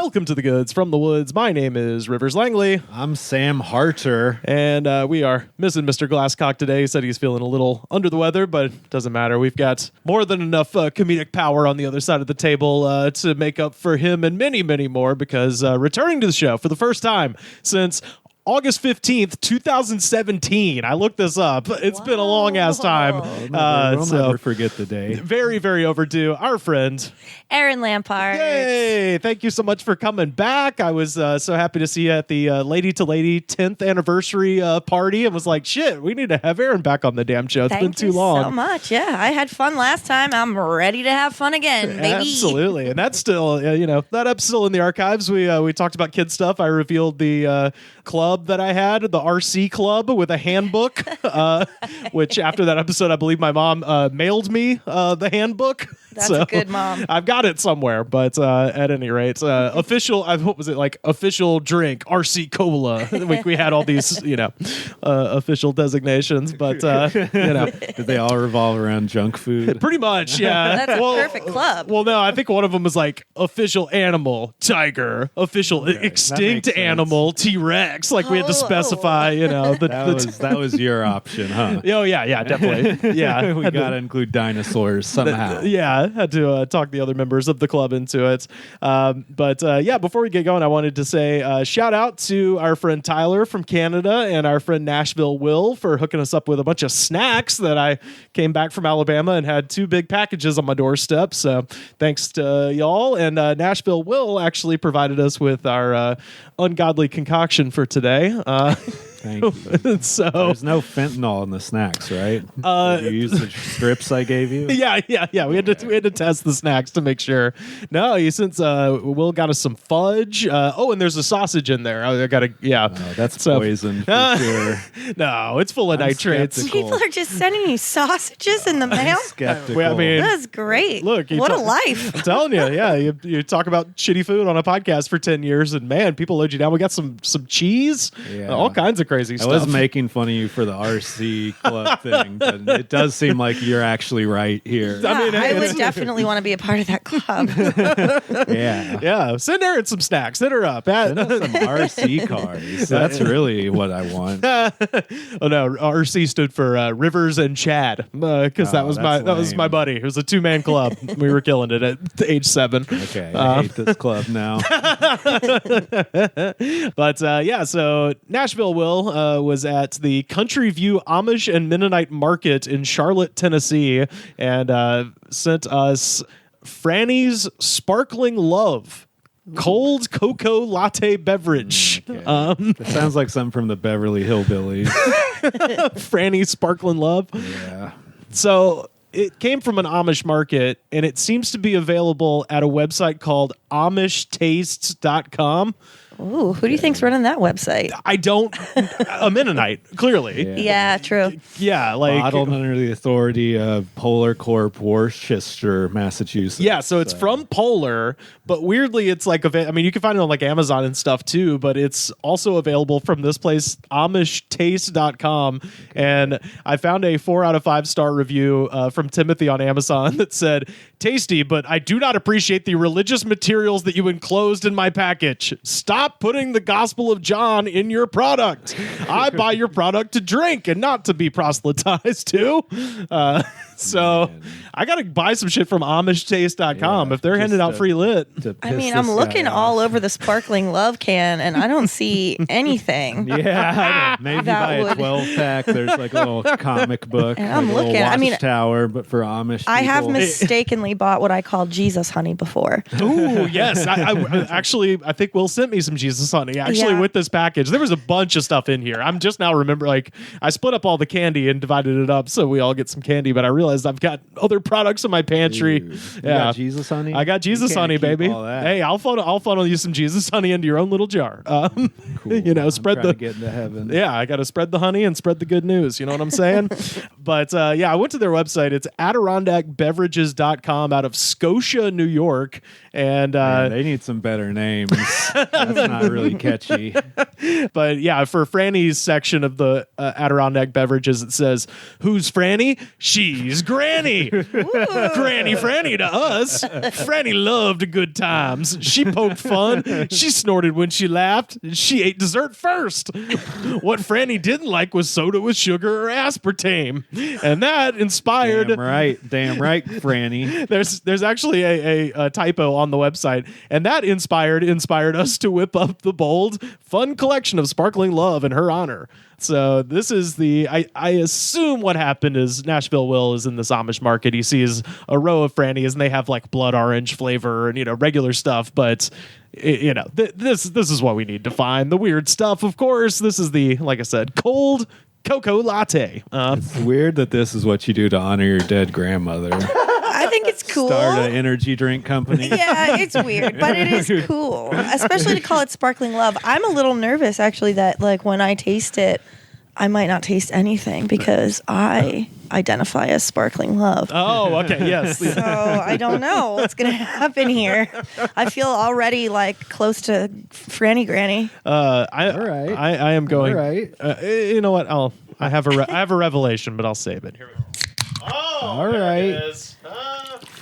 Welcome to the Goods from the Woods. My name is Rivers Langley. I'm Sam Harter. And we are missing Mr. Glasscock today. He said he's feeling a little under the weather, but it doesn't matter. We've got more than enough comedic power on the other side of the table to make up for him and many, many more, because returning to the show for the first time since August 15th, 2017. I looked this up. It's been a long-ass time. We'll never forget the day. Very, very overdue. Our friend, Erin Lampart. Yay! Thank you so much for coming back. I was so happy to see you at the Lady to Lady 10th anniversary party and was like, shit, we need to have Erin back on the damn show. It's been too long. Thank you so much. Yeah, I had fun last time. I'm ready to have fun again, baby. Absolutely. And that's still, that up's still in the archives. We talked about kid stuff. I revealed the club that I had, the RC club with a handbook, which after that episode, I believe my mom mailed me the handbook. That's a good mom. I've got it somewhere, but at any rate, official, what was it, like official drink, RC Cola. we had all these, official designations, but, Did they all revolve around junk food? Pretty much, yeah. That's a perfect club. Well, no, I think one of them was like official animal, tiger, official extinct animal, T-Rex. Like we had to specify, that was your option, huh? Oh, yeah, definitely. Yeah. We got to include dinosaurs somehow. Yeah, had to talk the other members of the club into it. But before we get going, I wanted to say shout out to our friend Tyler from Canada and our friend Nashville Will for hooking us up with a bunch of snacks that I came back from Alabama and had 2 big packages on my doorstep. So thanks to y'all. And Nashville Will actually provided us with our ungodly concoction for today. Thank you. So there's no fentanyl in the snacks, right? Did you use the strips I gave you? Yeah. We had to test the snacks to make sure. No, since Will got us some fudge. And there's a sausage in there. I gotta. Yeah, that's poison for sure. No, it's full of nitrates. People are just sending you sausages in the mail. Skeptical. Well, I mean, that's great. Look, what a life! I'm telling you, yeah. You talk about shitty food on a podcast for 10 years, and man, people load you down. We got some cheese, all kinds of crazy stuff. I was making fun of you for the RC club thing, but it does seem like you're actually right here. Yeah, I would definitely want to be a part of that club. Yeah. Send Erin some snacks. Hit her up. Send us some RC cars. That's really what I want. Oh no, RC stood for Rivers and Chad, because that was my buddy. It was a 2-man club. We were killing it at age 7. Okay, I hate this club now. But so Nashville Will was at the Country View Amish and Mennonite Market in Charlotte, Tennessee, and sent us Franny's Sparkling Love cold cocoa latte beverage. Okay. That sounds like something from the Beverly Hillbillies. Franny's Sparkling Love. Yeah. So it came from an Amish market, and it seems to be available at a website called AmishTastes.com. Ooh, who do you think's running that website? I don't. A Mennonite, clearly. Yeah, true. Yeah, like modeled under the authority of Polar Corp, Worcester, Massachusetts. Yeah, so it's from Polar, but weirdly, it's like you can find it on like Amazon and stuff too, but it's also available from this place, AmishTaste.com. And I found a 4 out of 5 star review from Timothy on Amazon that said, "Tasty, but I do not appreciate the religious materials that you enclosed in my package. Stop putting the Gospel of John in your product. I buy your product to drink and not to be proselytized to." So I got to buy some shit from AmishTaste.com if they're handing out free lit. I'm looking all over the Sparkling Love can and I don't see anything. Yeah, maybe buy a 12-pack. There's like a little comic book. And I'm looking. Watchtower, but for Amish people. I have mistakenly bought what I call Jesus honey before. Ooh, yes. I think Will sent me some Jesus honey with this package. There was a bunch of stuff in here. I'm just now I split up all the candy and divided it up so we all get some candy, but I realized I've got other products in my pantry. Dude, you got Jesus honey? I got Jesus honey, baby. Hey, I'll funnel you some Jesus honey into your own little jar. Cool. Spread to get into heaven. Yeah, I got to spread the honey and spread the good news. You know what I'm saying? But I went to their website. It's AdirondackBeverages.com out of Scotia, New York. And they need some better names. That's not really catchy. But yeah, for Franny's section of the Adirondack beverages, it says, "Who's Franny? She's Granny. Granny Franny to us. Franny loved good times. She poked fun. She snorted when she laughed. She ate dessert first. What Franny didn't like was soda with sugar or aspartame, and that inspired." Damn right, Franny. There's actually a typo on the website, and that inspired us to whip up the bold, fun collection of sparkling love in her honor. So this is I assume what happened is Nashville Will is in this Amish market. He sees a row of Frannies, and they have like blood orange flavor and regular stuff, but this is what we need to find. The weird stuff, of course. This is the, like I said, cold cocoa latte. It's weird that this is what you do to honor your dead grandmother. I think it's cool. Start an energy drink company. Yeah, it's weird, but it is cool, especially to call it sparkling love. I'm a little nervous, actually, that like when I taste it, I might not taste anything because I identify as sparkling love. Oh, okay, yes. So I don't know what's going to happen here. I feel already like close to Franny Granny. All right. I am going. All right. You know what? I have a revelation, but I'll save it. Here we go. Oh, all right. It is.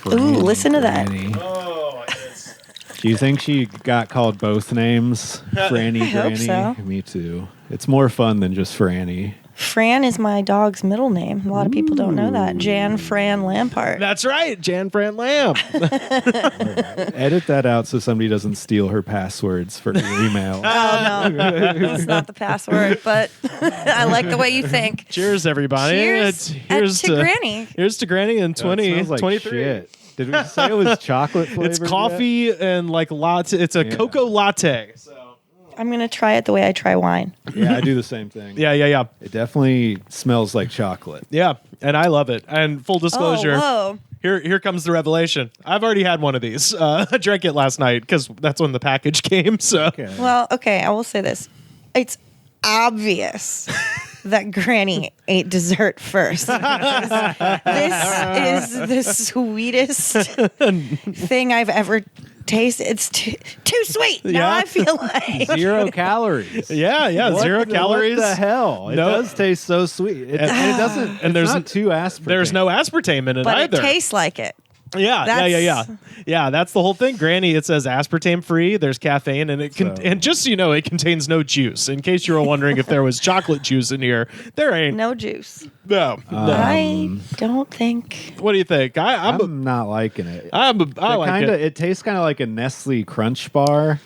Ooh, listen to that. Oh, it's. Do you think she got called both names? Franny, I hope Granny? so. Me too. It's more fun than just Franny. Fran is my dog's middle name. A lot of people don't know that. Jan Fran Lampart. That's right, Jan Fran Lamb. Edit that out so somebody doesn't steal her passwords for her email. Oh, no. That's not the password, but I like the way you think. Cheers, everybody. Cheers. Here's to Granny. Here's to Granny in That smells like 2023. shit. Did we say it was chocolate flavored? It's coffee and like latte. It's a cocoa latte. So. I'm going to try it the way I try wine. Yeah, I do the same thing. Yeah. It definitely smells like chocolate. Yeah, and I love it. And full disclosure, Oh, whoa. here comes the revelation. I've already had one of these. I drank it last night because that's when the package came. So Okay. Well, okay, I will say this. It's obvious that Granny ate dessert first. This is the sweetest thing I've ever tasted. It's too sweet. Now Yeah. I feel like 0 calories. yeah, What 0 the- calories. What the hell? It No. does taste so sweet. And it doesn't. And And there's not too aspartame. There's no aspartame in it but either. it tastes like it. Yeah. That's the whole thing. Granny, it says aspartame free. There's caffeine, and and just so you know, it contains no juice. In case you were wondering if there was chocolate juice in here, there ain't. No juice. No. I don't think. What do you think? I'm not liking it. I like it. It tastes kind of like a Nestle Crunch bar.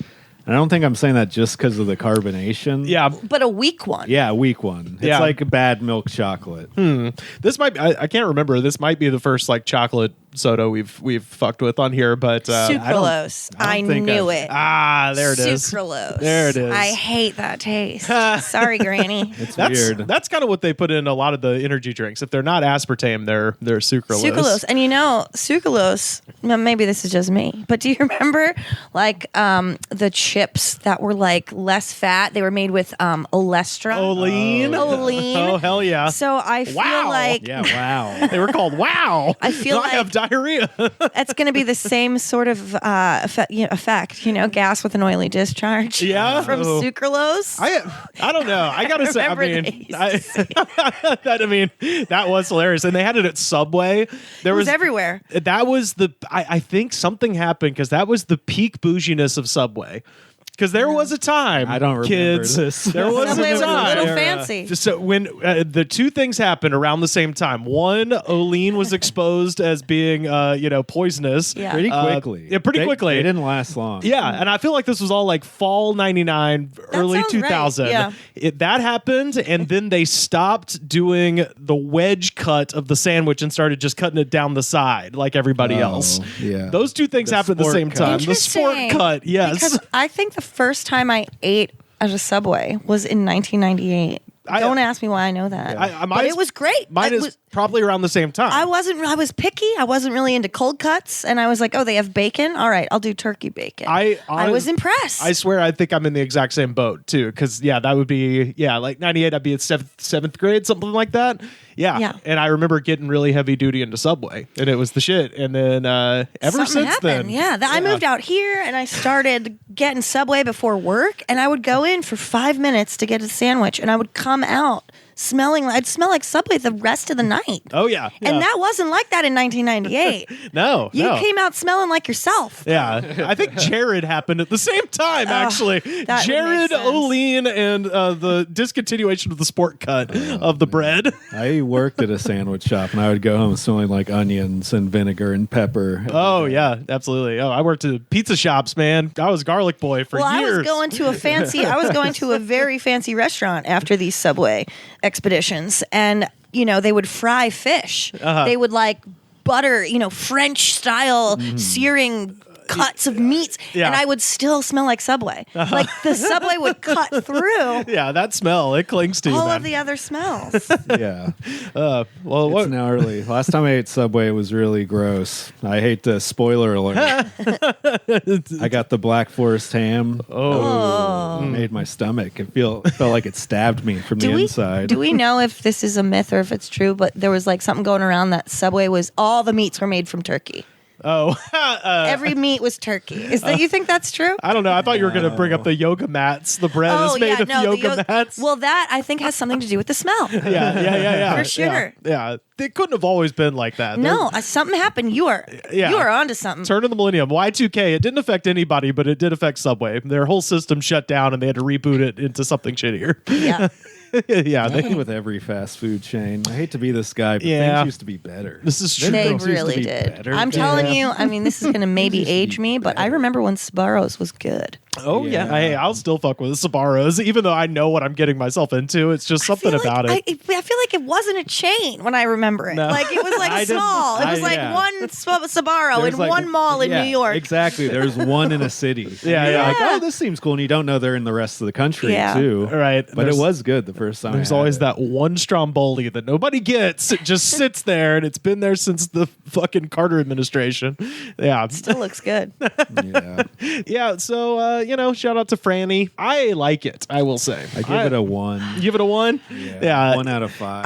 And I don't think I'm saying that just because of the carbonation. Yeah. But a weak one. Yeah, weak one. It's Yeah. like a bad milk chocolate. This might be, I can't remember. This might be the first like chocolate soda we've fucked with on here, but Sucralose. I I don't think knew I've- it. there it is. Sucralose. There it is. I hate that taste. Sorry, Granny. It's That's weird. that's kind of what they put in a lot of the energy drinks. If they're not aspartame, they're sucralose. Sucralose. And sucralose, well, maybe this is just me, but do you remember like the chips that were like less fat? They were made with Olestra. Olean. Olean. Oh hell yeah! So I feel Wow. like Yeah, wow. They were called Wow. I feel I have diarrhea. that's going to be the same sort of effect, gas with an oily discharge. Yeah? From Oh. sucralose. I don't know. I gotta say, remember that was hilarious, and they had it at Subway. There It was everywhere. That was I think something happened because that was the peak bouginess of Subway. Because there was a time, I don't remember kids, this. There was Subway a was a time. little fancy. So when the two things happened around the same time, one, Olean was exposed as being, poisonous. Yeah. Pretty quickly. Yeah, pretty quickly. They didn't last long. Yeah, and I feel like this was all like fall 99, early sounds 2000. right, yeah. That happened, and then they stopped doing the wedge cut of the sandwich and started just cutting it down the side like everybody else. yeah. Those two things The happened at the sport same cut. time. The sport Interesting. cut, yes. Because I think the first time I ate at a Subway was in 1998. Don't ask me why I know that. But it was great. Mine is probably around the same time. I was picky. I wasn't really into cold cuts. And I was like, oh, they have bacon? All right, I'll do turkey bacon. I was impressed. I swear, I think I'm in the exact same boat too. Because that would be like 98. I'd be at seventh grade, something like that. Yeah. Yeah. And I remember getting really heavy duty into Subway, and it was the shit. And then ever Something since happened. then. Yeah. I moved out here and I started getting Subway before work, and I would go in for 5 minutes to get a sandwich, and I would come out I'd smell like Subway the rest of the night. Oh, yeah. And that wasn't like that in 1998. No. You came out smelling like yourself. Yeah, I think Jared happened at the same time, actually. that would Jared, make sense. Olean, and the discontinuation of the sport cut of the bread. I worked at a sandwich shop, and I would go home smelling like onions and vinegar and pepper. Oh, yeah, absolutely. Oh, I worked at pizza shops, man. I was garlic boy for years. I was going to a very fancy restaurant after these Subway expeditions, and they would fry fish. They would like butter, French style searing cuts of meats, and I would still smell like Subway. Like the Subway would cut through Yeah, that smell, it clings to you, all man. of the other smells. Yeah. Well, It's what? now early. Last time I ate Subway was really gross. I hate the spoiler alert. I got the Black Forest ham. Oh, It made my stomach. It felt like it stabbed me from the inside. Do we know if this is a myth or if it's true? But there was like something going around that Subway was all the meats were made from turkey. oh. Every meat was turkey. You think that's true? I don't know. I thought you were going to bring up the yoga mats. The bread is made of the yoga mats. Well, that I think has something to do with the smell. yeah. For sure. Yeah. It couldn't have always been like that. No, something happened. You are onto something. Turn of the millennium, Y2K. It didn't affect anybody, but it did affect Subway. Their whole system shut down, and they had to reboot it into something shittier. Yeah. Yeah, I think with every fast food chain. I hate to be this guy, but Yeah. things used to be better. this is true. They Things used to really be did. better. I'm telling you, I mean, this is going to maybe used to be age me, but I better. remember when Sbarro's was good. Oh yeah. Yeah. Hey, I'll still fuck with the Sbarros, even though I know what I'm getting myself into. It's just something about it. I feel like it wasn't a chain when I remember it. No. Like it was I like didn't- small. It was like yeah. one Sbarro There's in like- one mall in yeah, New York. Exactly. There's one in a city. Yeah, You're yeah. like, oh, this seems cool. And you don't know they're in the rest of the country, Yeah. too. Right. But it was good the first time. There's I had always it. that one Stromboli that nobody gets. It just sits there, and it's been there since the fucking Carter administration. Yeah. Still looks good. Yeah. Yeah. So, shout out to Franny. I like it, I will say. I give it a 1. You give it a 1? Yeah. 1 out of 5.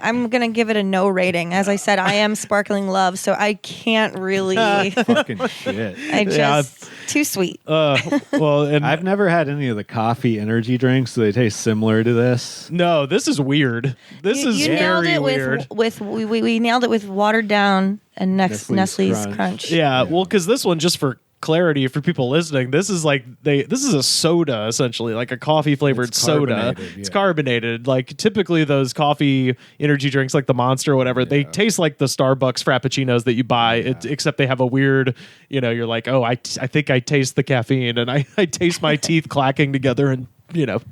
I'm gonna give it a no rating. As I said, I am sparkling love, so I can't really. Fucking shit. I just Yeah. too sweet. Well, and I've never had any of the coffee energy drinks, so they taste similar to this. no, this is weird. This is you nailed very it weird. with we nailed it with watered down and Nestle's Crunch. Yeah, well, because this one, just for clarity for people listening, this is like this is a soda, essentially, like a coffee flavored It's soda. carbonated, It's yeah. carbonated. Like typically those coffee energy drinks, like the Monster or whatever, they taste like the Starbucks Frappuccinos that you buy, except they have a weird, you're like, oh, I think I taste the caffeine, and I taste my teeth clacking together and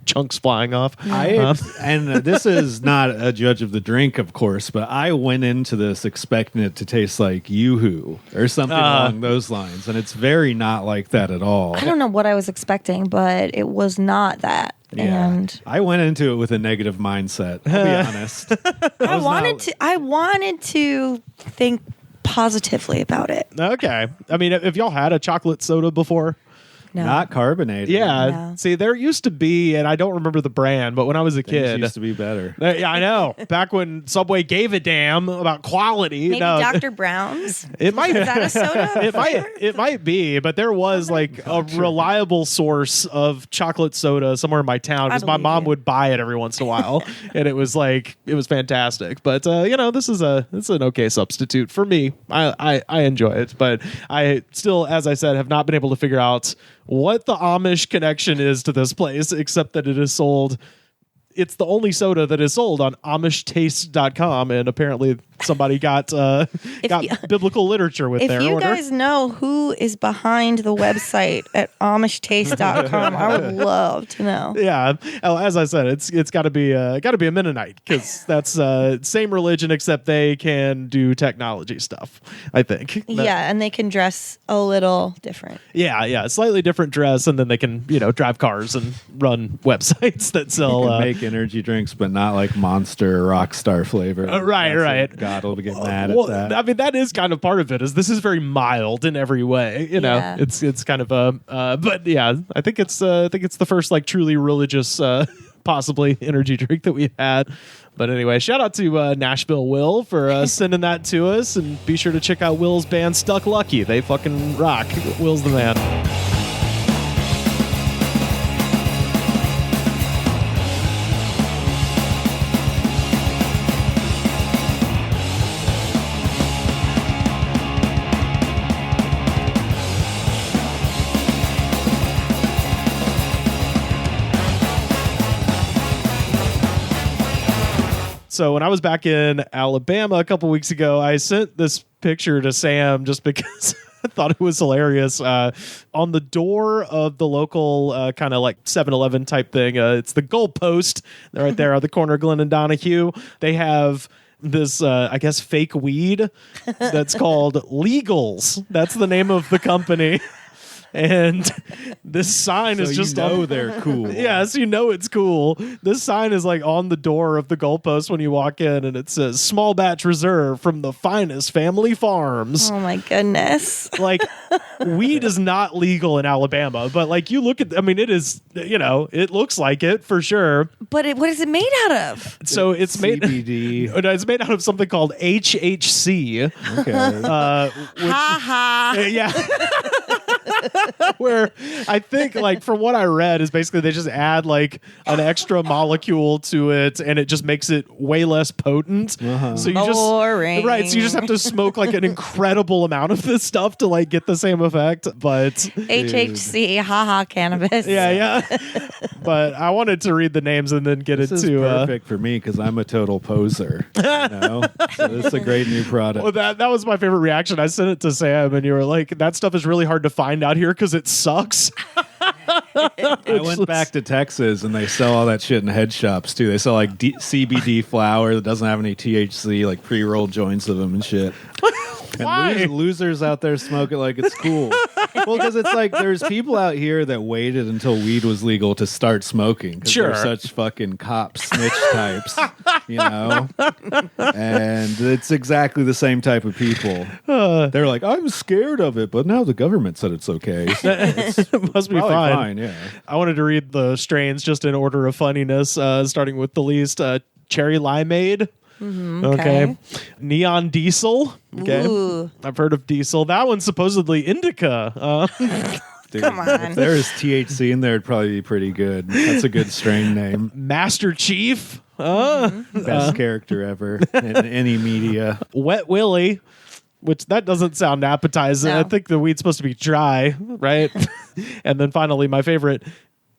chunks flying off. And this is not a judge of the drink, of course, but I went into this expecting it to taste like Yoo-Hoo or something along those lines, and it's very not like that at all. I don't know what I was expecting, but it was not that. And I went into it with a negative mindset. I'll be honest. I wanted to think positively about it. Okay. I mean, have y'all had a chocolate soda before? No. Not carbonated. Yeah. No. See, there used to be, and I don't remember the brand, but when I was a Things kid, used to be better. yeah, I know. Back when Subway gave a damn about quality. Maybe no, Dr. Brown's. it might. Is that a soda? It might be, but there was like a reliable source of chocolate soda somewhere in my town because my believe mom you. would buy it every once in a while, and it was fantastic. But this is an okay substitute for me. I enjoy it, but I still, as I said, have not been able to figure out what the Amish connection is to this place, except that it is sold. It's the only soda that is sold on AmishTaste.com, and apparently somebody got biblical literature with If their you order. guys know who is behind the website at AmishTaste.com, I would love to know. Yeah, well, as I said, it's got to be a Mennonite because that's same religion except they can do technology stuff. I think. Yeah, and they can dress a little different. Yeah, slightly different dress, and then they can drive cars and run websites that sell. Make energy drinks, but not like Monster or Rockstar flavor. Right. God will get mad Well, at that. I mean, that is kind of part of it. Is this is very mild in every way. Yeah. It's kind of but yeah, I think it's the first like truly religious possibly energy drink that we had. But anyway, shout out to Nashville Will for sending that to us, and be sure to check out Will's band Stuck Lucky. They fucking rock. Will's the man. So when I was back in Alabama a couple weeks ago, I sent this picture to Sam just because I thought it was hilarious. On the door of the local kind of like 7-Eleven type thing, it's the goalpost right there on the corner of Glen and Donahue. They have this, I guess, fake weed that's called Legals. That's the name of the company. And this sign is just they're cool. Yes, it's cool. This sign is like on the door of the goalpost when you walk in, and it says "Small Batch Reserve from the finest family farms." Oh my goodness! Like, weed is not legal in Alabama, but like you look at, I mean, it is. It looks like it for sure. But what is it made out of? So it's CBD. It's made out of something called HHC. Okay. Ha ha. Yeah. Where I think, like, from what I read, is basically they just add like an extra molecule to it, and it just makes it way less potent. Uh-huh. So you Boring. so you just have to smoke like an incredible amount of this stuff to like get the same effect. But HHC, haha, cannabis. yeah. But I wanted to read the names and then get This is into perfect for me because I'm a total poser. So this is a great new product. Well, that was my favorite reaction. I sent it to Sam, and you were like, "That stuff is really hard to find out here because it sucks." I went back to Texas and they sell all that shit in head shops too. They sell like CBD flower that doesn't have any THC, like pre-rolled joints of them and shit. And Why? losers out there smoke it like it's cool. Well, because it's like there's people out here that waited until weed was legal to start smoking. Sure. They're such fucking cop snitch types, And it's exactly the same type of people. They're like, I'm scared of it, but now the government said it's okay. So It must be probably fine. fine, yeah. I wanted to read the strains just in order of funniness, starting with the least. Cherry limeade. Okay. Neon diesel. Okay. Ooh. I've heard of diesel. That one's supposedly indica. Dude, Come on. If there is THC in there, it'd probably be pretty good. That's a good strain name. Master Chief. Best character ever in any media. Wet Willie. Which that doesn't sound appetizing. No. I think the weed's supposed to be dry, right? And then finally, my favorite,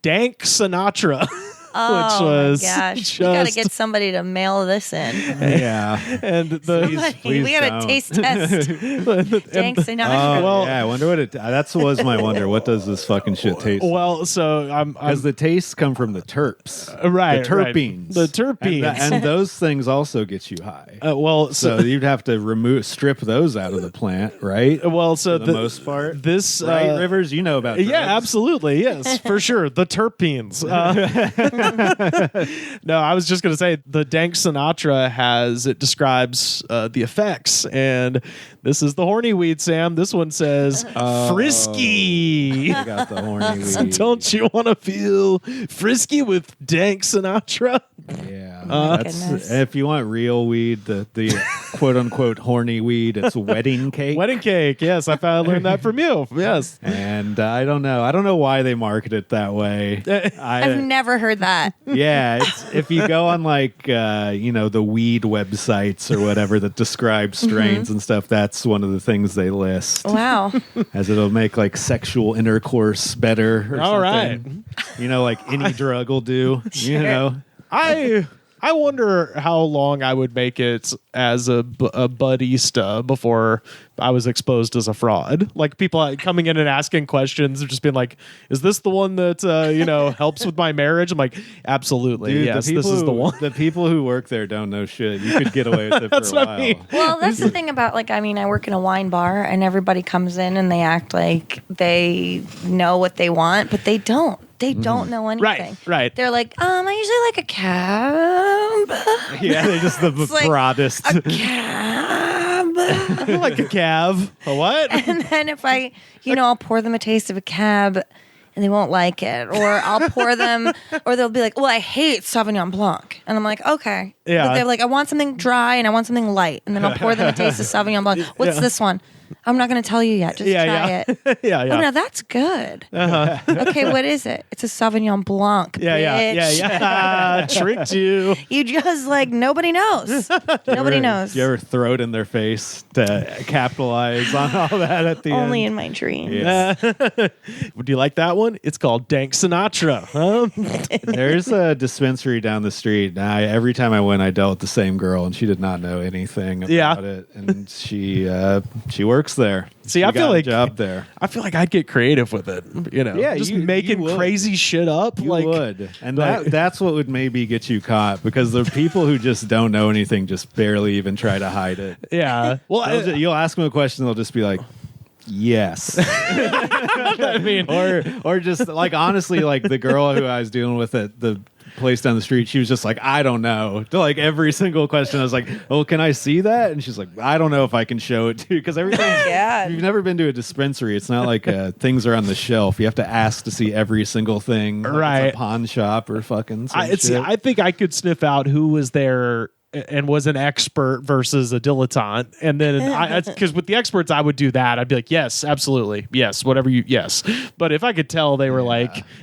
Dank Sinatra. Which was my gosh. just, We got to get somebody to mail this in. Yeah. and the Please we got don't. a taste test. Dank Sinatra. Well, yeah, I wonder what it. That was my wonder. What does this fucking shit taste? well, so I'm Because the tastes come from the terps, right, the terpenes, right. The terpenes. and those things also get you high. well, So you'd have to strip those out of the plant, right? well, so For the most part, this right, Rivers, you know about drugs. yeah, absolutely, yes, for sure. The terpenes. No, I was just going to say the Dank Sinatra it describes the effects, and this is the horny weed, Sam. This one says frisky. I got the horny weed. Don't you want to feel frisky with Dank Sinatra? Yeah, goodness. if you want real weed, the quote unquote horny weed, it's wedding cake. Wedding cake, yes, I learned that from you. Yes. And I don't know why they market it that way. I've never heard that. Yeah, if you go on like the weed websites or whatever that describe strains and stuff, that's one of the things they list. Wow. As it'll make like sexual intercourse better or All something. Like any drug will do. I wonder how long I would make it as a budista before I was exposed as a fraud. Like people coming in and asking questions, just being like, "Is this the one that helps with my marriage?" I'm like, "Absolutely, Dude, yes, this is the one." The people who work there don't know shit. You could get away with it That's for a what while. I mean. Well, that's the thing about I work in a wine bar and everybody comes in and they act like they know what they want, but they don't. They don't know anything. Right. They're like, I usually like a cab. Yeah, they're just the like broadest. A cab. Like a cav. A what? And then if I'll pour them a taste of a cab, and they won't like it. Or I'll pour them, or they'll be like, well, I hate Sauvignon Blanc. And I'm like, okay. Yeah. But they're like, I want something dry and I want something light. And then I'll pour them a taste of Sauvignon Blanc. What's this one? I'm not going to tell you yet. Just try it. Yeah. Oh, now that's good. Okay, what is it? It's a Sauvignon Blanc. Yeah. Tricked you. You just nobody knows. Nobody knows. Do you ever throw it in their face to capitalize on all that at the end? Only in my dreams. Yeah. Would you like that one? It's called Dank Sinatra. Huh? There's a dispensary down the street. Every time I went, I dealt with the same girl, and she did not know anything about it. And she works there. See, she I feel got like a job there. I feel like I'd get creative with it. Yeah, just you making would. crazy shit up. You would, and that's what would maybe get you caught, because the people who just don't know anything just barely even try to hide it. Yeah. Well, You'll ask them a question, they'll just be like, yes. I mean, or just honestly, the girl who I was dealing with at the place down the street, she was just like, I don't know. To every single question, I was like, oh, can I see that? And she's like, I don't know if I can show it to you, because everything. If you've never been to a dispensary, it's not like things are on the shelf. You have to ask to see every single thing. Right. It's a pawn shop or fucking. I think I could sniff out who was there and was an expert versus a dilettante. And then because with the experts, I would do that. I'd be like, yes, absolutely. Yes. Whatever yes. But if I could tell they were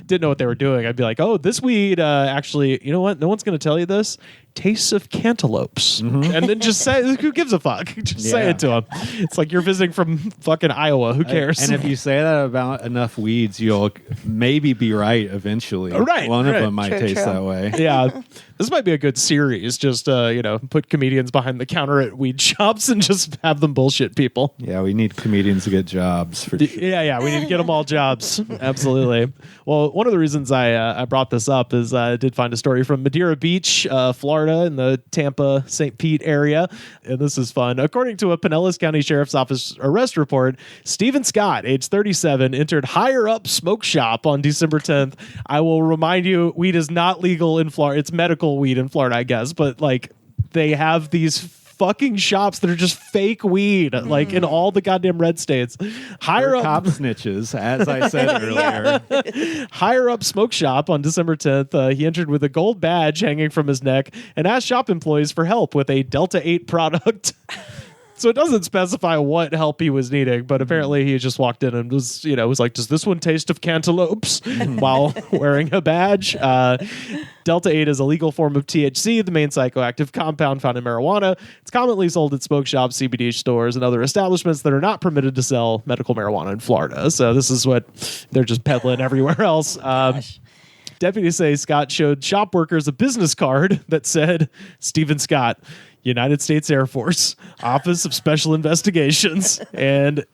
didn't know what they were doing, I'd be like, oh, this weed, actually, you know what? No one's going to tell you this. Tastes of cantaloupes. And then just say, who gives a fuck? Just say it to them. It's like you're visiting from fucking Iowa. Who cares? And if you say that about enough weeds, you'll maybe be right eventually. Right. One of them might True, taste true. that way. Yeah. This might be a good series. Just, put comedians behind the counter at weed shops and just have them bullshit people. Yeah, we need comedians to get jobs for sure. Yeah. We need to get them all jobs. Absolutely. Well, one of the reasons I brought this up is I did find a story from Madeira Beach, Florida, in the Tampa, St. Pete area. And this is fun. According to a Pinellas County Sheriff's Office arrest report, Stephen Scott, age 37, entered Higher Up Smoke Shop on December 10th. I will remind you, weed is not legal in Florida. It's medical weed in Florida, I guess. But they have these fucking shops that are just fake weed, in all the goddamn red states. Higher Up cop snitches, as I said earlier. Higher Up Smoke Shop on December 10th. He entered with a gold badge hanging from his neck and asked shop employees for help with a Delta 8 product. So it doesn't specify what help he was needing, but apparently he just walked in and was like, does this one taste of cantaloupes? While wearing a badge. Delta 8 is a legal form of THC, the main psychoactive compound found in marijuana. It's commonly sold at smoke shops, CBD stores, and other establishments that are not permitted to sell medical marijuana in Florida. So this is what they're just peddling everywhere else. Deputies say Scott showed shop workers a business card that said, Stephen Scott, United States Air Force, Office of Special Investigations. And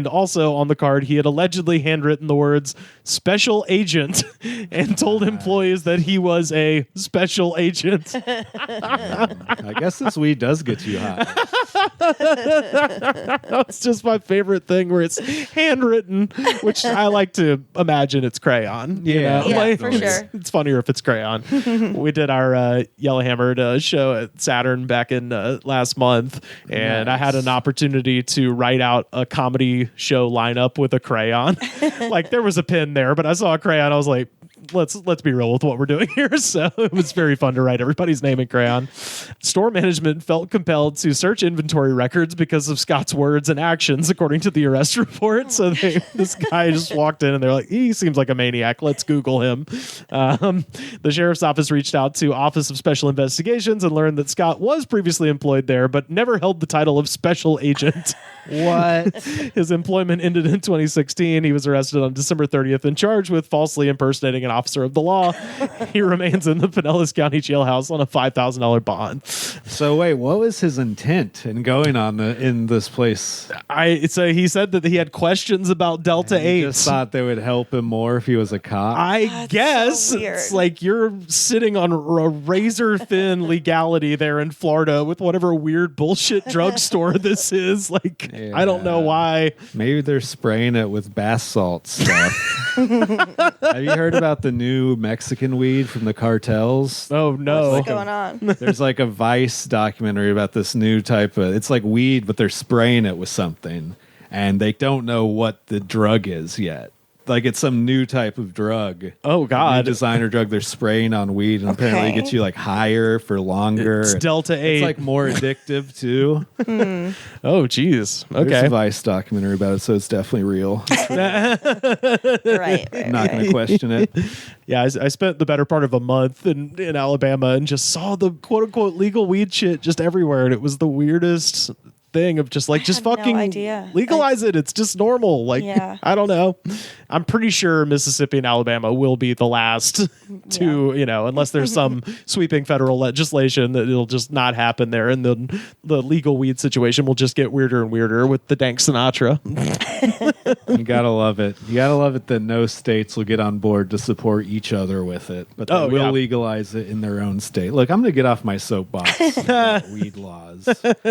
also on the card, he had allegedly handwritten the words special agent and told employees that he was a special agent. I guess this weed does get you high. It's just my favorite thing where it's handwritten, which I like to imagine it's crayon. Yeah, for sure. It's funnier if it's crayon. We did our Yellowhammered show at Saturn back in last month, and I had an opportunity to write out a comedy show lineup with a crayon. There was a pen there, but I saw a crayon. I was like, let's be real with what we're doing here. So it was very fun to write everybody's name in crayon. Store management felt compelled to search inventory records because of Scott's words and actions, according to the arrest report. So this guy just walked in and they're like, he seems like a maniac. Let's Google him. The sheriff's office reached out to Office of Special Investigations and learned that Scott was previously employed there, but never held the title of special agent. What? His employment ended in 2016. He was arrested on December 30th and charged with falsely impersonating an officer of the law. He remains in the Pinellas County jailhouse on a $5,000 bond. So wait, what was his intent in going in this place? He said that he had questions about Delta 8. He just thought they would help him more if he was a cop. I guess so weird. it's like you're sitting on a razor thin legality there in Florida with whatever weird bullshit drugstore this is. I don't know why. Maybe they're spraying it with bath salt stuff. Have you heard about the new Mexican weed from the cartels? Oh no. What's going on? There's a Vice documentary about this new type of, it's like weed, but they're spraying it with something and they don't know what the drug is yet. like it's some new type of drug. Oh God, new designer drug they're spraying on weed, and apparently it gets you like higher for longer. It's Delta 8. It's like more addictive too. Oh geez. There's Okay. a Vice documentary about it, so it's definitely real. Right. I'm not going to question it. Yeah, I spent the better part of a month in Alabama and just saw the quote unquote legal weed shit just everywhere, and it was the weirdest thing of just like, just had no fucking idea. legalize it. It's just normal. Like, Yeah. I don't know. I'm pretty sure Mississippi and Alabama will be the last to, you know, unless there's some sweeping federal legislation that it'll just not happen there. And then the legal weed situation will just get weirder and weirder with the Dank Sinatra. You gotta love it. You gotta love it that no states will get on board to support each other with it, but they will legalize it in their own state. Look, I'm going to get off my soapbox about weed laws.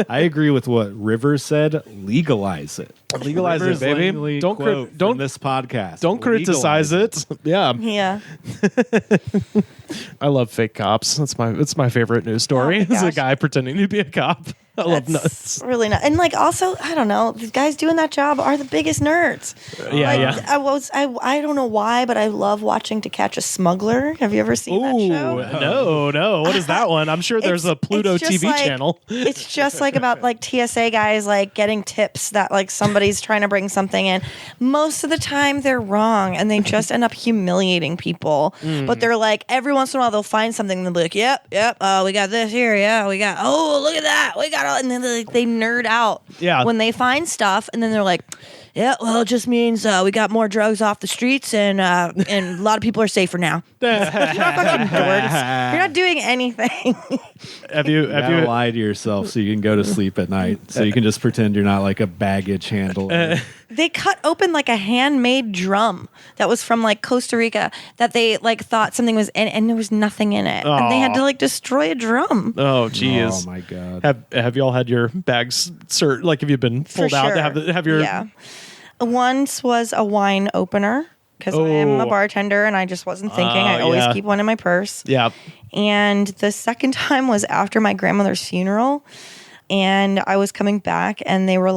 I agree with what Rivers said. Legalize it. Legalize Rivers it, baby. Langley Don't quote from this podcast. Don't criticize it. Yeah. Yeah. I love fake cops. That's my favorite news story. Oh my It's a gosh. guy pretending to be a cop. I love nuts. That's really not. And like also, I don't know, the guys doing that job are the biggest nerds. Yeah, Like, I don't know why, but I love watching To Catch a Smuggler. Have you ever seen that show? No. What is that one? I'm sure there's a Pluto it's just TV like- channel. It's just like about like TSA guys like getting tips that like somebody's trying to bring something in. Most of the time they're wrong and they just end up humiliating people. But they're like every once in a while they'll find something and they'll be like, yep, we got this here, we got look at that, we got all, and then they nerd out when they find stuff, and then they're like, yeah, well, it just means we got more drugs off the streets, and a lot of people are safer now. You're not fucking dorks. You're not doing anything. Have you lie to yourself so you can go to sleep at night, so you can just pretend you're not like a baggage handler. They cut open like a handmade drum that was from like Costa Rica that they like thought something was in, and there was nothing in it, and they had to like destroy a drum. Oh, geez. Oh my god. Have you all had your bags like have you been pulled For out sure. to have your Yeah. Once was a wine opener because I am a bartender and I just wasn't thinking. I always keep one in my purse. Yeah. And the second time was after my grandmother's funeral, and I was coming back, and they were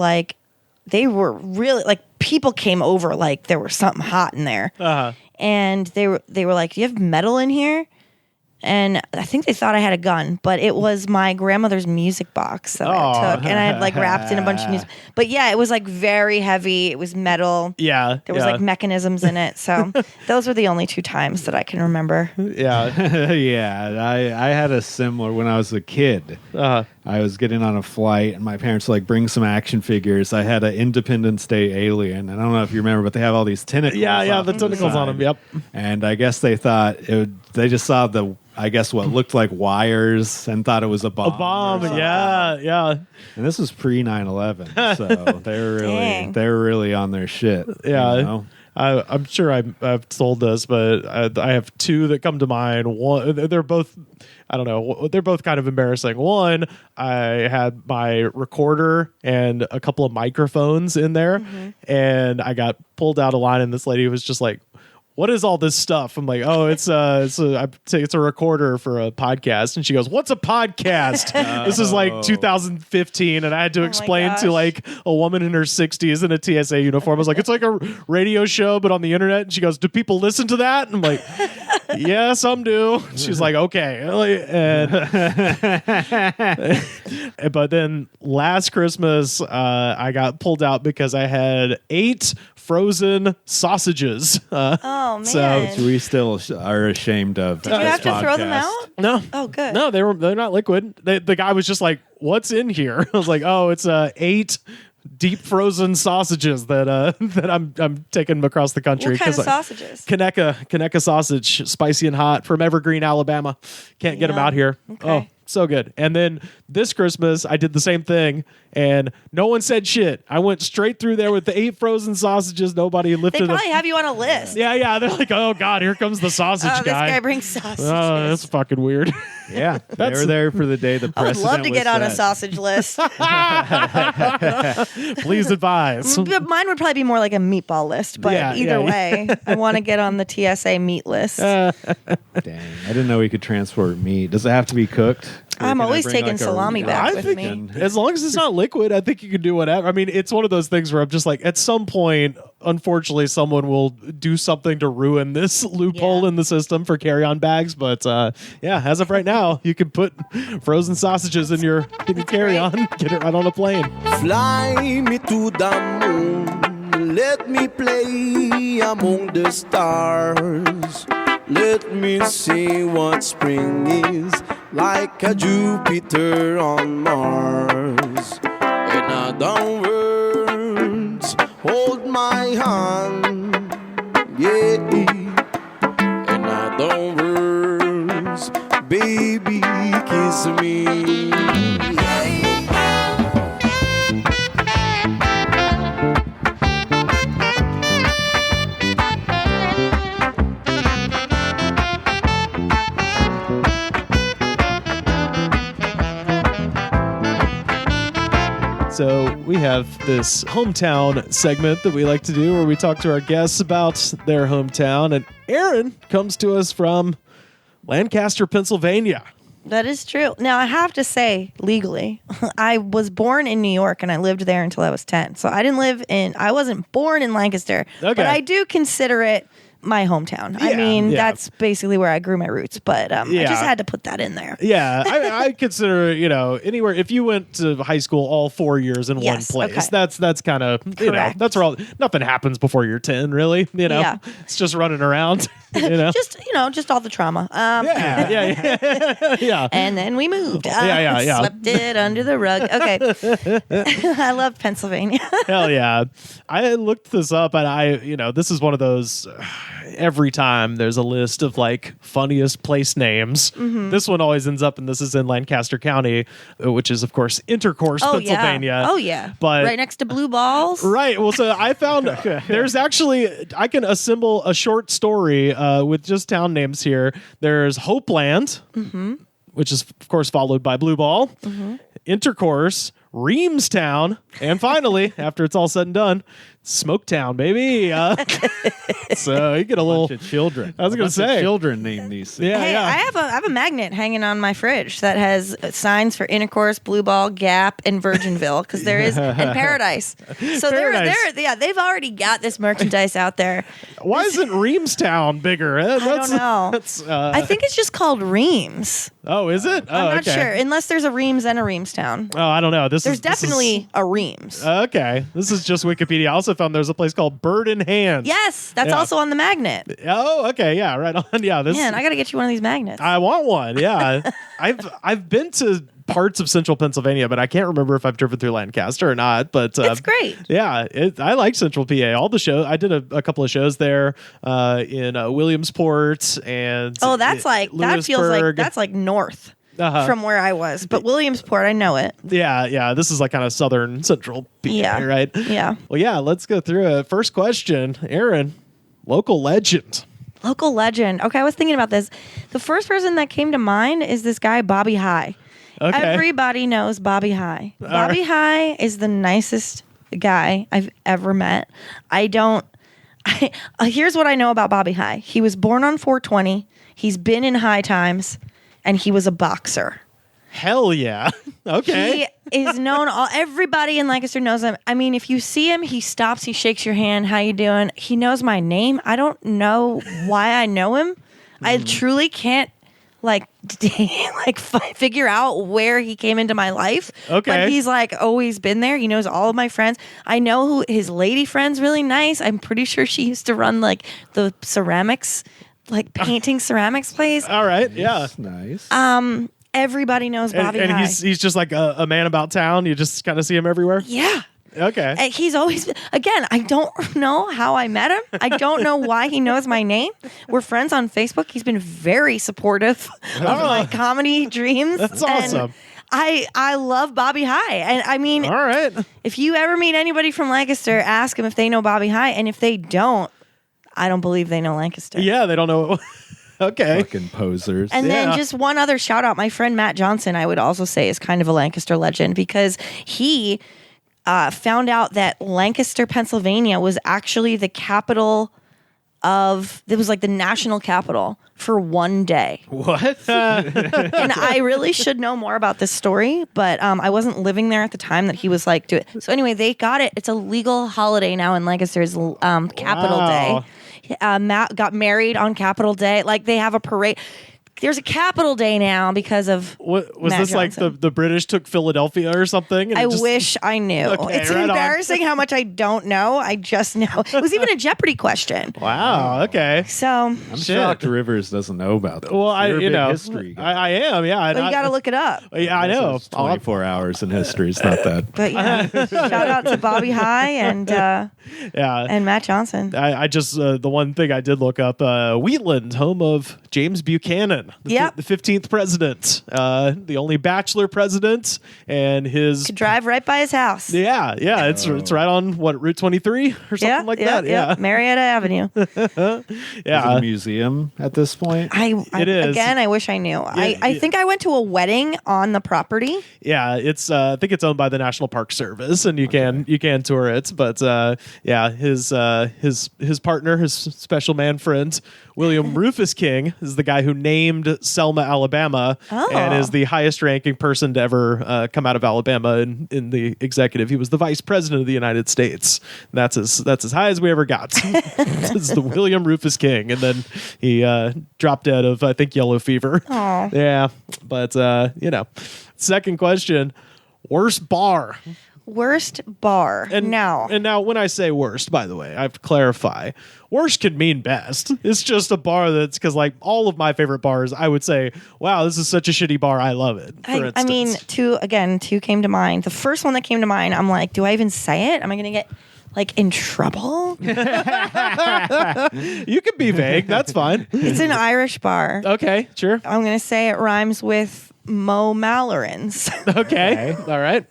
really like people came over like there was something hot in there, and they were like, "Do you have metal in here?" And I think they thought I had a gun, but it was my grandmother's music box that I took, and I had like wrapped in a bunch of music. But yeah, it was like very heavy. It was metal. Yeah. There was like mechanisms in it. So those were the only two times that I can remember. Yeah. Yeah, I had a similar when I was a kid. I was getting on a flight, and my parents were like, bring some action figures. I had an Independence Day alien, and I don't know if you remember, but they have all these tentacles. Yeah, off the to tentacles on side. them. Yep. And I guess they thought they just saw what looked like wires and thought it was a bomb. A bomb. Yeah. And this was pre 9/11, so Dang. they were really on their shit. Yeah. You know? I'm sure I've told this, but I have two that come to mind. One, they're both, I don't know, they're both kind of embarrassing. One, I had my recorder and a couple of microphones in there, and I got pulled out of line, and this lady was just like, "What is all this stuff?" I'm like, "Oh, it's a recorder for a podcast." And she goes, "What's a podcast?" This is like 2015, and I had to explain to like a woman in her 60s in a TSA uniform. I was like, "It's like a radio show, but on the internet." And she goes, "Do people listen to that?" And I'm like, "Yeah, some do." She's like, "Okay." But then last Christmas, I got pulled out because I had 8 frozen sausages. Oh man! So We still are ashamed of. Did you have to throw them out? No. Oh, good. No, they're not liquid. The guy was just like, "What's in here?" I was like, "Oh, it's 8 deep frozen sausages that I'm taking across the country." What kind of 'cause, sausages? Kaneka sausage, spicy and hot from Evergreen, Alabama. Can't get them out here. Okay. Oh, so good. And then this Christmas, I did the same thing, and no one said shit. I went straight through there with the 8 frozen sausages. Nobody They lifted probably have you on a list. Yeah. They're like, "Oh God, here comes the sausage Oh, this guy." guy brings sausages. Oh, that's fucking weird. Yeah, they were there for the day the I would president love to was get on a set. sausage list. Please advise. But mine would probably be more like a meatball list. But Yeah, either yeah. way, I want to get on the TSA meat list. Dang, I didn't know we could transport meat. Does it have to be cooked? Or I'm can I always bring, taking like, a- salami a back I with think me. as long as it's not liquid, I think you can do whatever. I mean, it's one of those things where I'm just like, at some point, unfortunately, someone will do something to ruin this loophole Yeah. in the system for carry-on bags. But yeah, as of right now, you can put frozen sausages in your carry-on, get it right on a plane. Fly me to the moon, let me play among the stars. Let me see what spring is like a Jupiter on Mars. In other words, hold my hand, yeah. In other words, baby, kiss me. So we have this hometown segment that we like to do where we talk to our guests about their hometown. And Erin comes to us from Lancaster, Pennsylvania. That is true. Now, I have to say, legally, I was born in New York and I lived there until I was 10. So I wasn't born in Lancaster, Okay. but I do consider it my hometown. I Yeah, mean, yeah. that's basically where I grew my roots, but I Yeah. just had to put that in there. Yeah, I consider, anywhere, if you went to high school all 4 years in one Yes, place, okay. that's kind of, Correct. that's where nothing happens before you're 10, really. Yeah. It's just running around, Just all the trauma. Yeah. Yeah. And then we moved. Yeah. Swept it under the rug. Okay. I love Pennsylvania. Hell yeah. I looked this up and this is one of those every time there's a list of like funniest place names. Mm-hmm. This one always ends up, and this is in Lancaster County, which is of course Intercourse, Pennsylvania. Yeah. Oh, yeah. But right next to Blue Balls. Right. Well, so I found there's actually, I can assemble a short story with just town names here. There's Hopeland, which is, of course, followed by Blue Ball, Intercourse, Reamstown, and finally, after it's all said and done, Smoketown, baby. So you get a little. Bunch of children. I was gonna say. children name these things. Yeah, Hey, yeah. I have a magnet hanging on my fridge that has signs for Intercourse, Blue Ball, Gap, and Virginville because there is and Paradise. So Paradise. they've already got this merchandise out there. Why isn't Reamstown bigger? I don't know. That's, I think it's just called Reams. oh, is it? Oh, I'm not okay. sure, unless there's a Reams and a Reamstown. Oh, I don't know. There's definitely a Reams. Okay. This is just Wikipedia. I also found there's a place called Bird in Hand. Yes, that's Yeah. also on the magnet. Oh, okay. Yeah, right on. Yeah, this. Man, I got to get you one of these magnets. I want one. Yeah, I've been to parts of central Pennsylvania, but I can't remember if I've driven through Lancaster or not. But It's great. Yeah, I like Central PA. All the shows I did a couple of shows there in Williamsport and Oh, that feels like Lewisburg. that's like north Uh-huh. from where I was. But Williamsport, I know it. Yeah. This is like kind of southern central PA, Yeah. right? Yeah. Well, yeah. Let's go through it. First question, Erin, local legend. Local legend. Okay, I was thinking about this. The first person that came to mind is this guy, Bobby High. Okay. Everybody knows Bobby High. Bobby High is the nicest guy I've ever met. Here's what I know about Bobby High. He was born on 420. He's been in high times, and he was a boxer. Hell yeah. Okay. He is known. Everybody in Lancaster knows him. I mean, if you see him, he stops. He shakes your hand. How you doing? He knows my name. I don't know why I know him. I truly can't figure out where he came into my life. Okay. But he's always been there. He knows all of my friends. I know who his lady friend's really nice. I'm pretty sure she used to run the ceramics, painting ceramics place. All right. Yeah. Nice. Everybody knows Bobby And High. he's just like a man about town. You just kind of see him everywhere. Yeah. Okay. And he's always, again, I don't know how I met him. I don't know why he knows my name. We're friends on Facebook. He's been very supportive of my comedy dreams. That's And awesome. I love Bobby High. And I mean, All right. if you ever meet anybody from Lancaster, ask them if they know Bobby High. And if they don't, I don't believe they know Lancaster. Yeah, they don't know. Okay. Fucking posers. And then Yeah. just one other shout out, my friend Matt Johnson, I would also say is kind of a Lancaster legend because he found out that Lancaster, Pennsylvania was actually the capital it was like the national capital for one day. What? And I really should know more about this story, but I wasn't living there at the time that he was like, do it. So anyway, they got it. It's a legal holiday now in Lancaster's Capital Wow. Day. Matt got married on Capital Day. Like they have a parade. There's a Capital Day now because of What was Matt this like? Johnson. The British took Philadelphia or something? And I it just- wish I knew. Okay, It's right on. embarrassing how much I don't know. I just know. It was even a Jeopardy question. Wow. Okay. So I'm Shit. shocked Rivers doesn't know about this. Well, You're a big I history guy. am. Yeah. but you got to look it up. Yeah, I know. It's 24 hours in history. It's not that. But yeah, shout out to Bobby High and Yeah. Matt Johnson. I just the one thing I did look up Wheatland, home of James Buchanan, Yep. the 15th president, the only bachelor president, and his Could drive right by his house. yeah it's right on what Route 23 or something like that. Yeah, Marietta Avenue. Is it a yeah. museum at this point? It is. Again, I wish I knew. I think I went to a wedding on the property. Yeah, it's I think it's owned by the National Park Service, and you can tour it. But yeah, his partner, his special man friend, William Rufus King, is the guy who named Selma, Alabama, Oh. and is the highest ranking person to ever come out of Alabama in the executive. He was the vice president of the United States. That's as high as we ever got. It's the William Rufus King, and then he dropped dead of I think yellow fever. Aw. Yeah, but second question. Worst bar. Worst bar. And now. now, when I say worst, by the way, I have to clarify. Worst can mean best. It's just a bar that's because, like, all of my favorite bars, I would say, wow, this is such a shitty bar. I love it. For I mean, instance. two came to mind. The first one that came to mind, I'm like, do I even say it? Am I going to get like in trouble? You can be vague. That's fine. It's an Irish bar. Okay, sure. I'm going to say it rhymes with Mo Malloran's. Okay. All right.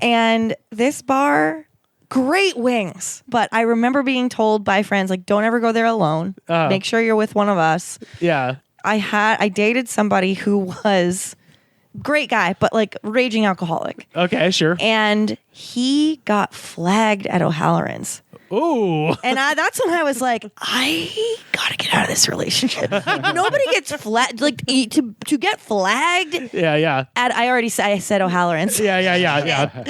And this bar, great wings. But I remember being told by friends, like, don't ever go there alone. Make sure you're with one of us. Yeah. I dated somebody who was great guy, but like raging alcoholic. Okay, sure. And he got flagged at O'Halloran's. Ooh. And that's when I was like, I gotta get out of this relationship. Nobody gets flagged. Like to get flagged. Yeah. I said O'Halloran's. Yeah.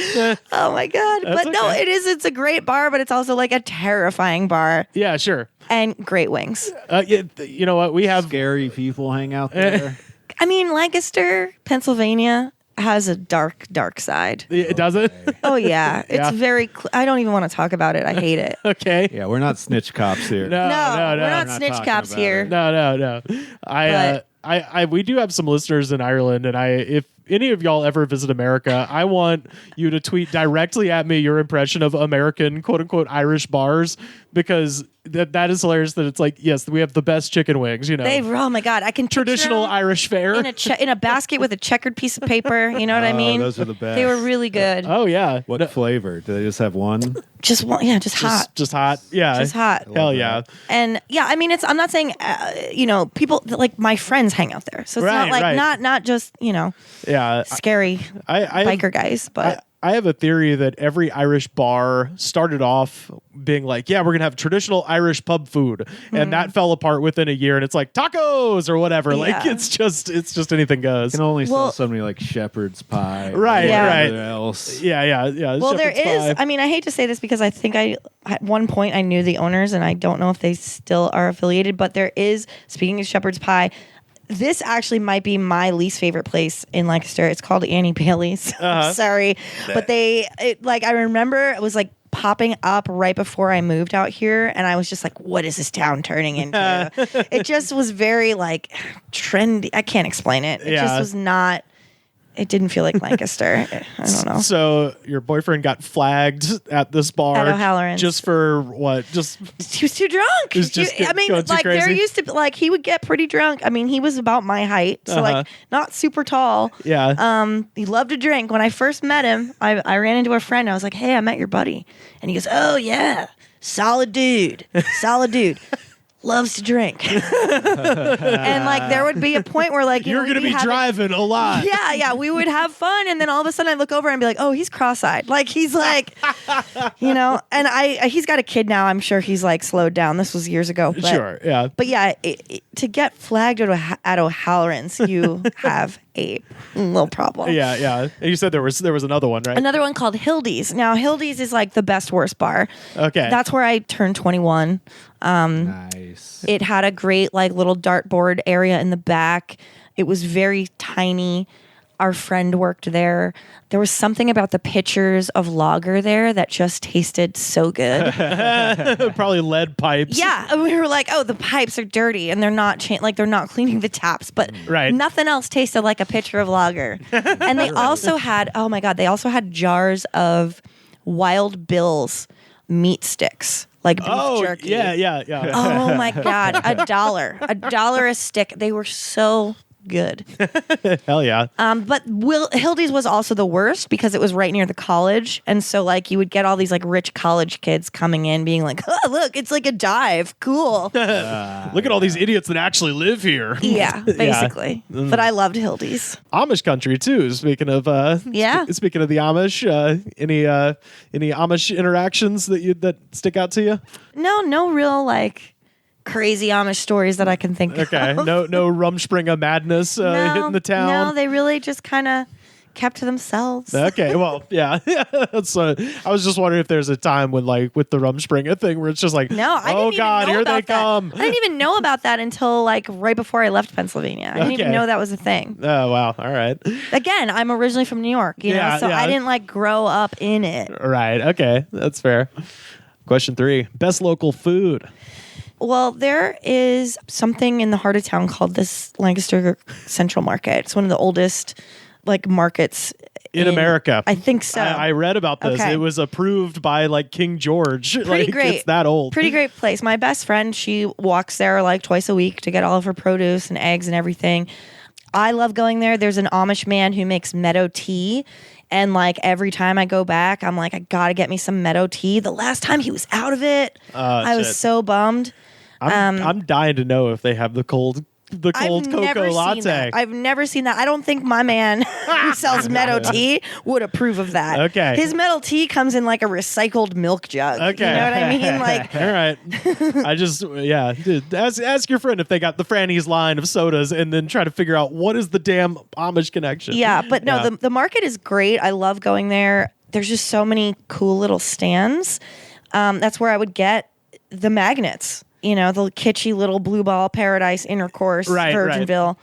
Oh my god! That's But no, okay. it's a great bar, but it's also like a terrifying bar. Yeah, sure. And great wings. Yeah, you know what? We have Scary people hang out there. I mean, Lancaster, Pennsylvania has a dark side. It does it? Oh yeah, it's Yeah. very. I don't even want to talk about it. I hate it. Okay. Yeah, we're not snitch cops here. No, we're not not snitch talking cops about here. it. No. I we do have some listeners in Ireland, and if any of y'all ever visit America, I want you to tweet directly at me your impression of American quote unquote Irish bars, because that is hilarious. That it's like, yes, we have the best chicken wings. Oh my god, I can picture traditional them Irish fare. in a basket with a checkered piece of paper. You know what I Oh, mean? those are the best. They were really good. Oh yeah. What flavor? Do they just have one? Just one, just hot, Just hot. Yeah. just hot. Hell yeah. And yeah, I mean, I'm not saying, people like my friends hang out there, so it's not Right, like right. not just Yeah. scary I biker guys, but I have a theory that every Irish bar started off being like, yeah, we're going to have traditional Irish pub food. And that fell apart within a year. And it's like tacos or whatever. Like, Yeah. it's just anything goes. You can only sell Well- so many like shepherd's pie. Right, or Yeah. whatever else. Yeah. well, there shepherd's is. pie. I mean, I hate to say this because I think at one point I knew the owners, and I don't know if they still are affiliated. But there is. Speaking of shepherd's pie. This actually might be my least favorite place in Lancaster. It's called Annie Bailey's. Uh-huh. Sorry, but I remember it was like popping up right before I moved out here, and I was just like, "What is this town turning into?" It just was very like trendy. I can't explain it. It Yeah. just was not. It didn't feel like Lancaster. I don't know. So your boyfriend got flagged at this bar At O'Halloran's. just for what? Just He was too drunk. He was just I mean, going too like there crazy? used to be, like he would get pretty drunk. I mean, he was about my height, so Uh-huh. like not super tall. yeah. He loved to drink. When I first met him, I ran into a friend. I was like, "Hey, I met your buddy," and he goes, "Oh yeah, solid dude, solid dude." loves to drink. And like there would be a point where like You're going to be driving a lot. Yeah, we would have fun, and then all of a sudden I look over and be like, oh, he's cross-eyed. Like he's like, and he's got a kid now. I'm sure he's like slowed down. This was years ago. But, Sure, yeah. But yeah, to get flagged at O'Halloran's, you have a little problem. Yeah. And you said there was another one, right? Another one called Hildy's. Now Hildy's is like the best worst bar. Okay. That's where I turned 21. Nice. It had a great like little dartboard area in the back. It was very tiny. Our friend worked there. There was something about the pitchers of lager there that just tasted so good. Probably lead pipes. Yeah, and we were like, "Oh, the pipes are dirty, and they're not they're not cleaning the taps." But Right. nothing else tasted like a pitcher of lager. And they also had, oh my god, they also had jars of Wild Bill's meat sticks, like beef jerky. Yeah. Oh my god, $1 a stick. They were so good. Hell yeah. But Hildy's was also the worst because it was right near the college, and so like you would get all these like rich college kids coming in, being like, "Oh, look, it's like a dive, cool." Look at all these idiots that actually live here. Yeah, basically. But I loved Hildy's. Amish country too. Speaking of speaking of the Amish, any Amish interactions that stick out to you? No real like crazy Amish stories that I can think Okay, of. no Rumspringa madness hitting the town. No, they really just kind of kept to themselves. Okay, well, yeah. So I was just wondering if there's a time when, like, with the Rumspringa thing, where it's just like, No, I oh didn't God, even know here about they that. come. I didn't even know about that until like right before I left Pennsylvania. I didn't even Okay. know that was a thing. Oh wow, all right, Again, I'm originally from New York, you know, so yeah. I didn't like grow up in it. right, okay, that's fair. Question 3: best local food. Well, there is something in the heart of town called this Lancaster Central Market. It's one of the oldest like markets In America. I think so. I read about this. Okay. It was approved by like King George. Pretty like, great. It's that old. Pretty great place. My best friend, she walks there like twice a week to get all of her produce and eggs and everything. I love going there. There's an Amish man who makes meadow tea. And like every time I go back, I'm like, I gotta get me some meadow tea. The last time he was out of it, I was shit. so bummed. I'm dying to know if they have the cold cocoa latte. I've never seen that. I don't think my man who sells meadow tea would approve of that. Okay. His meadow tea comes in like a recycled milk jug. Okay. You know what I mean? Like, all right. I just, dude, ask your friend if they got the Franny's line of sodas and then try to figure out what is the damn Amish connection. yeah, but no, Yeah. the market is great. I love going there. There's just so many cool little stands. That's where I would get the magnets. You know, the kitschy little Blue Ball Paradise Intercourse Right, Virginville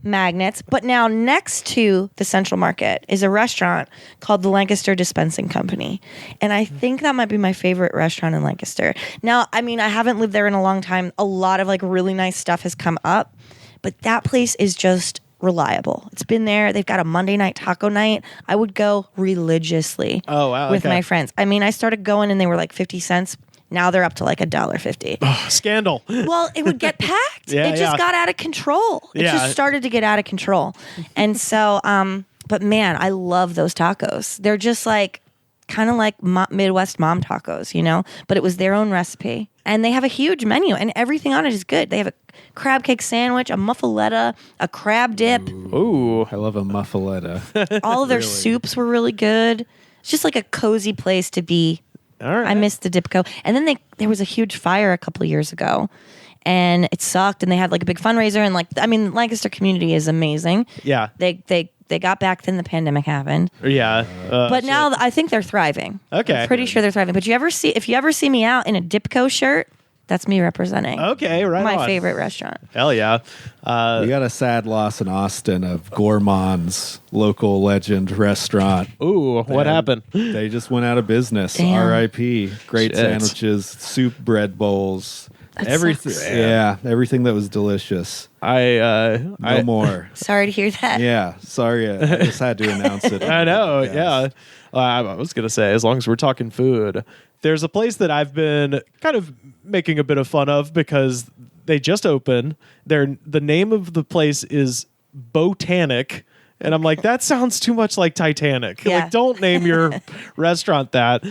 magnets. But now next to the Central Market is a restaurant called the Lancaster Dispensing Company. And I think that might be my favorite restaurant in Lancaster. Now, I mean, I haven't lived there in a long time. A lot of like really nice stuff has come up, but that place is just reliable. It's been there. They've got a Monday night taco night. I would go religiously Oh, wow, with okay. my friends. I mean, I started going and they were like 50 cents. Now they're up to like $1.50. Scandal. Well, it would get packed. Yeah, It just yeah. got out of control. It Yeah. just started to get out of control. And so, but man, I love those tacos. They're just like kind of like Midwest mom tacos, you know? But it was their own recipe. And they have a huge menu and everything on it is good. They have a crab cake sandwich, a muffaletta, a crab dip. Ooh. I love a muffaletta. All of their soups were really good. It's just like a cozy place to be. All right. I missed the Dipco. And then there was a huge fire a couple of years ago and it sucked and they had like a big fundraiser and like, I mean, Lancaster community is amazing. Yeah. They got back then the pandemic happened. Yeah. But now I think they're thriving. Okay. I'm pretty sure they're thriving. But if you ever see me out in a Dipco shirt, that's me representing Okay, right my on. favorite restaurant. Hell yeah. We got a sad loss in Austin of Gourmand's local legend restaurant. Ooh, what And happened? They just went out of business. Damn. R.I.P. Great Shit. sandwiches, soup bread bowls, That everything. sucks. Yeah, everything that was delicious. I No more. Sorry to hear that. Yeah, sorry, I just had to announce it. I know, Yes. yeah. I was going to say, as long as we're talking food, there's a place that I've been kind of making a bit of fun of because they just opened. The name of the place is Botanic, And I'm like, that sounds too much like Titanic. Yeah. Like, don't name your restaurant that,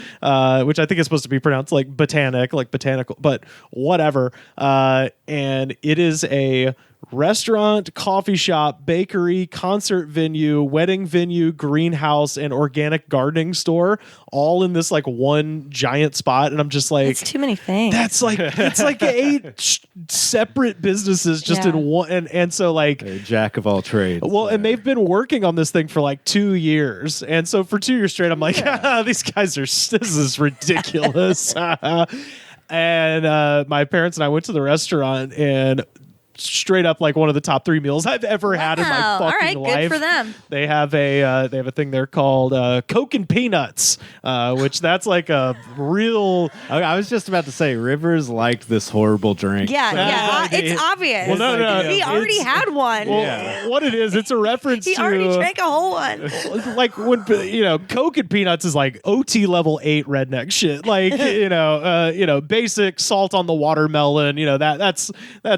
which I think is supposed to be pronounced like botanic, like botanical, but whatever. And it is a restaurant, coffee shop, bakery, concert venue, wedding venue, greenhouse, and organic gardening store, all in this like one giant spot. And I'm just like, It's too many things. that's like, it's like 8 separate businesses just Yeah. in one. And so like, A jack of all trades. well, and they've been working on this thing for like 2 years. And so for 2 years straight, I'm like, these guys are, this is ridiculous. And my parents and I went to the restaurant, and straight up like one of the top 3 meals I've ever had in my Wow. fucking All right, life. good for them. They have a thing there called Coke and Peanuts, which that's like a real. Okay, I was just about to say, Rivers liked this horrible drink. Yeah, So- it's obvious. Well, no, he already it's- had one. Well, what it is, it's a reference he to already drank a whole one. like when Coke and Peanuts is like OT level 8 redneck shit. Like basic salt on the watermelon. That's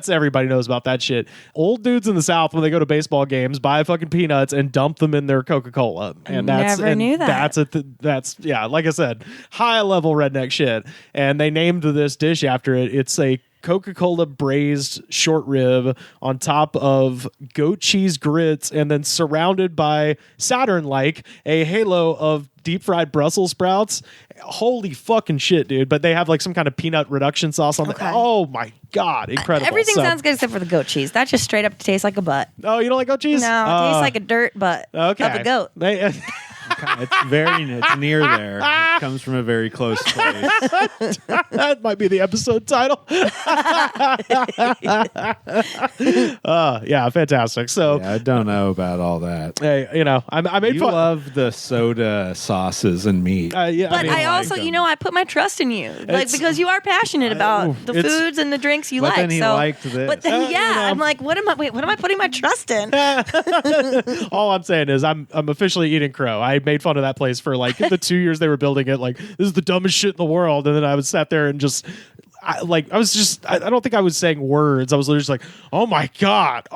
everybody knows about that shit. Old dudes in the South, when they go to baseball games, buy fucking peanuts and dump them in their Coca-Cola. And Never knew that. That's like I said, high level redneck shit. And they named this dish after it. It's a Coca-Cola braised short rib on top of goat cheese grits, and then surrounded by Saturn-like a halo of deep fried Brussels sprouts. Holy fucking shit, dude. But they have like some kind of peanut reduction sauce on Okay. the. Oh my God, incredible. Everything So- sounds good except for the goat cheese. That just straight up tastes like a butt. Oh, you don't like goat cheese? No, it tastes like a dirt butt of a goat. It's near there. It comes from a very close place. That might be the episode title. Yeah, fantastic. So, Yeah, I don't know about all that. hey, I made You fun. love the soda sauces and meat. Yeah, But I like also, them. I put my trust in you, It's- because you are passionate about the it's- foods and the drinks you But like. then he so, liked this. but then, you know. I'm like, what am I putting my trust in? All I'm saying is I'm officially eating crow. I made fun of that place for like the 2 years they were building it. Like, this is the dumbest shit in the world. And then I was sat there and just, I don't think I was saying words. I was literally just like, oh my God.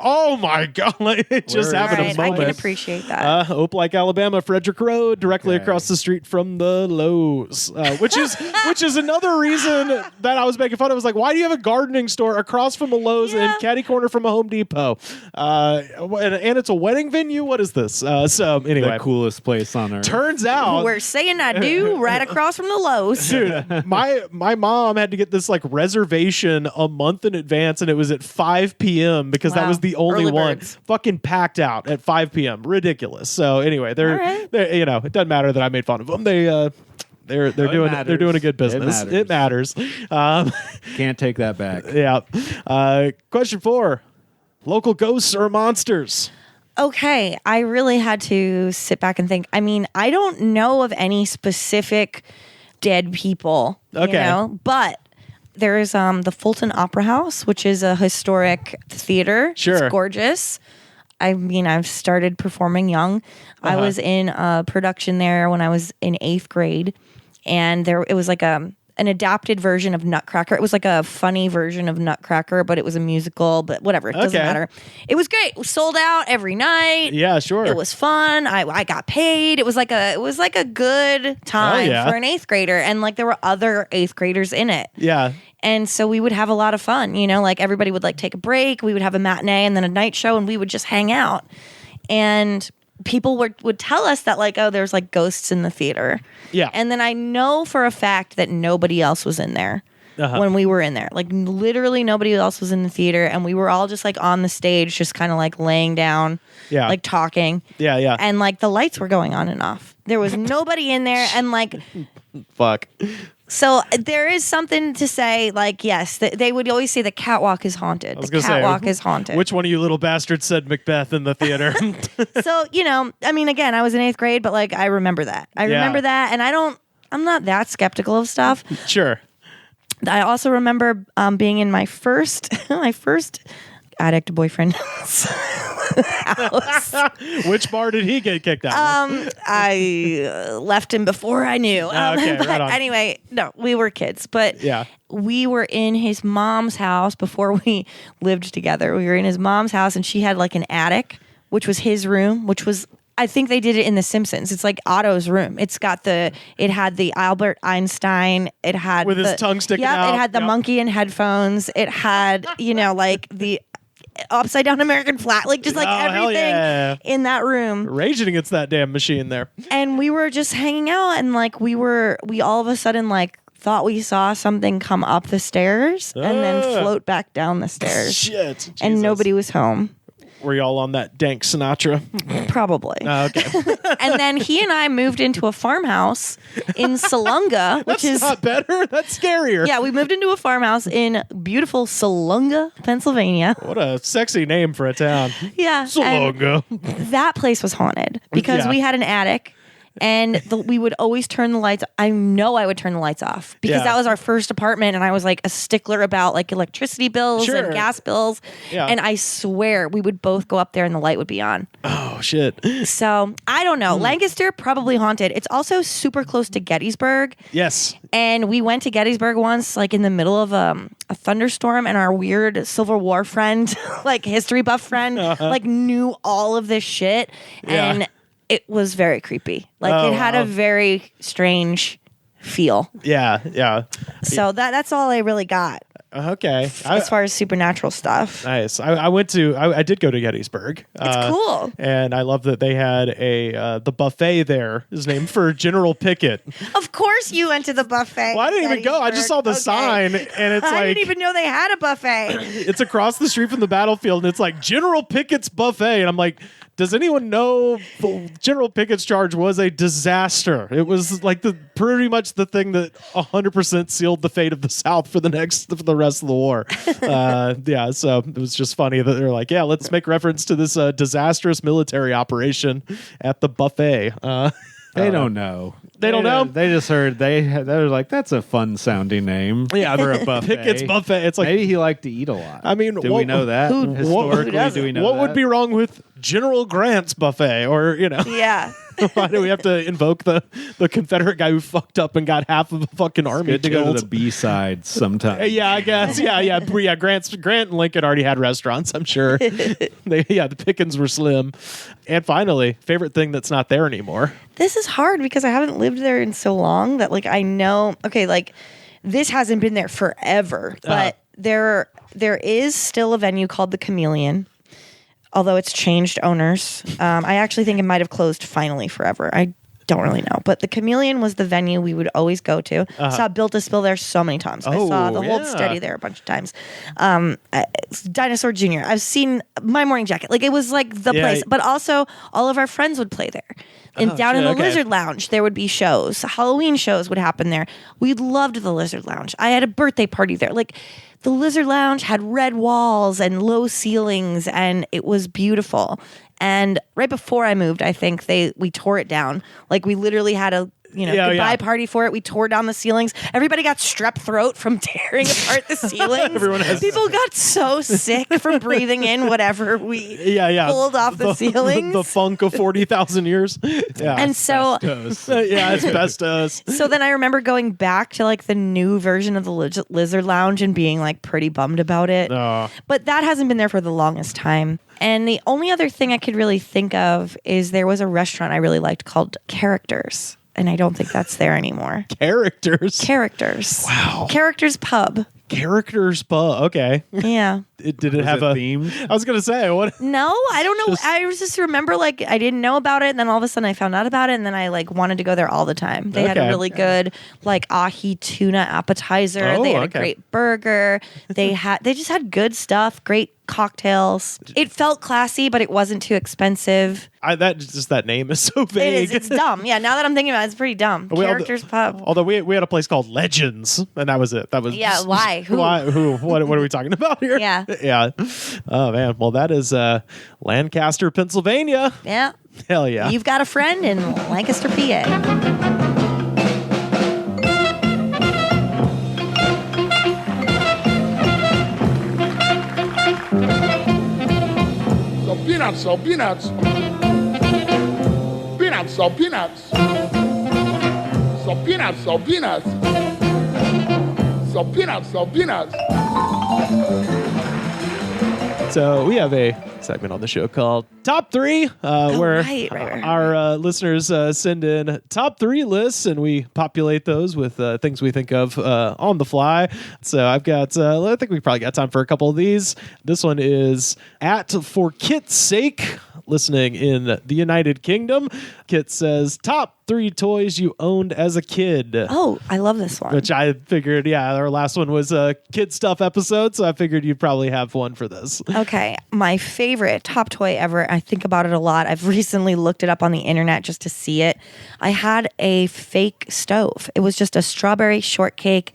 Like, it just Words. happened Right, a I moment. can appreciate that. Opelike, Alabama, Frederick Road, directly Okay. across the street from the Lowe's, which is another reason that I was making fun of. I was like, why do you have a gardening store across from a Lowe's and catty corner from a Home Depot? And it's a wedding venue. What is this? So anyway, The coolest place on earth. turns out, We're saying I do right across from the Lowe's. dude, my mom had to get this like reservation a month in advance, and it was at 5 p.m. because that Wow. was the only Early one. birds. Fucking packed out at 5 p.m. Ridiculous. So anyway, they're, All right. they're it doesn't matter that I made fun of them. They're doing matters. they're doing a good business. It matters. Can't take that back. Yeah. Question 4: local ghosts or monsters? Okay, I really had to sit back and think. I mean, I don't know of any specific dead people, Okay. but there is the Fulton Opera House, which is a historic theater. Sure. It's gorgeous. I mean, I've started performing young. I was in a production there when I was in 8th grade, and it was like an adapted version of Nutcracker. It was like a funny version of Nutcracker, but it was a musical, but whatever, it doesn't Okay. matter. It was great. It was sold out every night. Yeah, sure. It was fun. I got paid. It was like a good time yeah. for an 8th grader, and like there were other 8th graders in it. Yeah. And so we would have a lot of fun, like everybody would like take a break. We would have a matinee and then a night show, and we would just hang out. And people would tell us that like, oh, there's like ghosts in the theater. Yeah. And then I know for a fact that nobody else was in there when we were in there. Like literally nobody else was in the theater, and we were all just like on the stage, just kind of like laying down, Yeah. like talking. Yeah, yeah. And like the lights were going on and off. There was nobody in there, and like Fuck. so there is something to say, like, yes, they would always say the catwalk is haunted. I was The gonna say, catwalk is haunted. Which one of you little bastards said Macbeth in the theater? So, I mean, again, I was in 8th grade, but like, I remember that. I Yeah. remember that. And I'm not that skeptical of stuff. Sure. I also remember being in my first addict boyfriend's house. Which bar did he get kicked out of? I left him before I knew. Okay, But right on. anyway, no, we were kids, but Yeah. we were in his mom's house before we lived together. We were in his mom's house, and she had like an attic which was his room, which was, I think they did it in The Simpsons. It's like Otto's room. It had the Albert Einstein. It had with his tongue sticking out. Yeah, it had the monkey in headphones. It had, like the upside down American flag, like just like everything in that room. Raging against that damn machine there. And we were just hanging out, and like we all of a sudden like thought we saw something come up the stairs and then float back down the stairs. Shit. And Jesus. Nobody was home. Were y'all on that Dank Sinatra? Probably. Okay. And then he and I moved into a farmhouse in Salunga, which is not better. That's scarier. Yeah, we moved into a farmhouse in beautiful Salunga, Pennsylvania. What a sexy name for a town. Yeah. Salunga. That place was haunted because we had an attic. And we would always turn the lights. I know I would turn the lights off because that was our first apartment, and I was like a stickler about like electricity bills and gas bills. Yeah. And I swear we would both go up there and the light would be on. Oh shit! So I don't know. Lancaster probably haunted. It's also super close to Gettysburg. Yes. And we went to Gettysburg once, like in the middle of a thunderstorm, and our weird Civil War friend, like history buff friend, like knew all of this shit and. It was very creepy. Like it had a very strange feel. Yeah. So that's all I really got. Okay. As far as supernatural stuff. Nice. I did go to Gettysburg. It's cool. And I love that they had the buffet there is named for General Pickett. Of course you went to the buffet. Well, I didn't even go. I just saw the sign, and it's I didn't even know they had a buffet. It's across the street from the battlefield, and it's like General Pickett's buffet. And I'm like, does anyone know General Pickett's charge was a disaster? It was like pretty much the thing that 100% sealed the fate of the South for the rest of the war. So it was just funny that they're like, yeah, let's make reference to this disastrous military operation at the buffet. They don't know. They don't know? They just heard they're like, that's a fun sounding name. Yeah, for a buffet. Pickett's buffet. It's like maybe he liked to eat a lot. I mean, do we know that? Historically, do we know what that? would be wrong with General Grant's buffet? Or Yeah. Why do we have to invoke the Confederate guy who fucked up and got half of a fucking army Good to killed? go to the B-side sometime. Yeah, I guess. Yeah. Grant and Lincoln already had restaurants, I'm sure. The pickings were slim. And finally, favorite thing that's not there anymore. This is hard because I haven't lived there in so long that like I know. Okay, like this hasn't been there forever, but there is still a venue called the Chameleon. Although it's changed owners. I actually think it might have closed finally forever. I don't really know. But the Chameleon was the venue we would always go to. Saw Built to Spill there so many times. I saw the Hold Steady there a bunch of times. Dinosaur Jr. I've seen My Morning Jacket. Like it was like the place. But also all of our friends would play there. And down in the Lizard Lounge, there would be shows. Halloween shows would happen there. We loved the Lizard Lounge. I had a birthday party there. Like the Lizard Lounge had red walls and low ceilings, and it was beautiful. And right before I moved, I think we tore it down. Like we literally had a goodbye party for it. We tore down the ceilings. Everybody got strep throat from tearing apart the ceilings. People got so sick from breathing in whatever we pulled off the ceilings. The funk of 40,000 years. Yeah. And so asbestos. So then I remember going back to like the new version of the Lizard Lounge and being like pretty bummed about it. But that hasn't been there for the longest time. And the only other thing I could really think of is there was a restaurant I really liked called Characters. And I don't think that's there anymore. Characters. Wow. Characters Pub. Characters Pub. Okay. Yeah. Did it have a theme? I was gonna say what? No, I don't know. I was just remember like I didn't know about it, and then all of a sudden I found out about it, and then I like wanted to go there all the time. They had a really good like ahi tuna appetizer. They had a great burger. They just had good stuff. Great cocktails. It felt classy, but it wasn't too expensive. That name is so vague. It is. It's dumb. Yeah. Now that I'm thinking about it, it's pretty dumb. Characters Pub. Although we had a place called Legends, and that was it. That was why? Who? Why? Who? What are we talking about here? Yeah. Yeah. Oh man. Well, that is Lancaster, Pennsylvania. Yeah. Hell yeah. You've got a friend in Lancaster, PA. Peanuts. Peanuts. So we have a segment on the show called Top 3, where right. our listeners send in top 3 lists, and we populate those with things we think of on the fly. So I've got, I think we probably got time for a couple of these. This one is at For Kit's Sake, listening in the United Kingdom. Kit says, top 3 toys you owned as a kid. Oh, I love this one. Which I figured, our last one was a kid stuff episode, so I figured you'd probably have one for this. Okay, my favorite top toy ever. I think about it a lot. I've recently looked it up on the internet just to see it. I had a fake stove. It was just a strawberry shortcake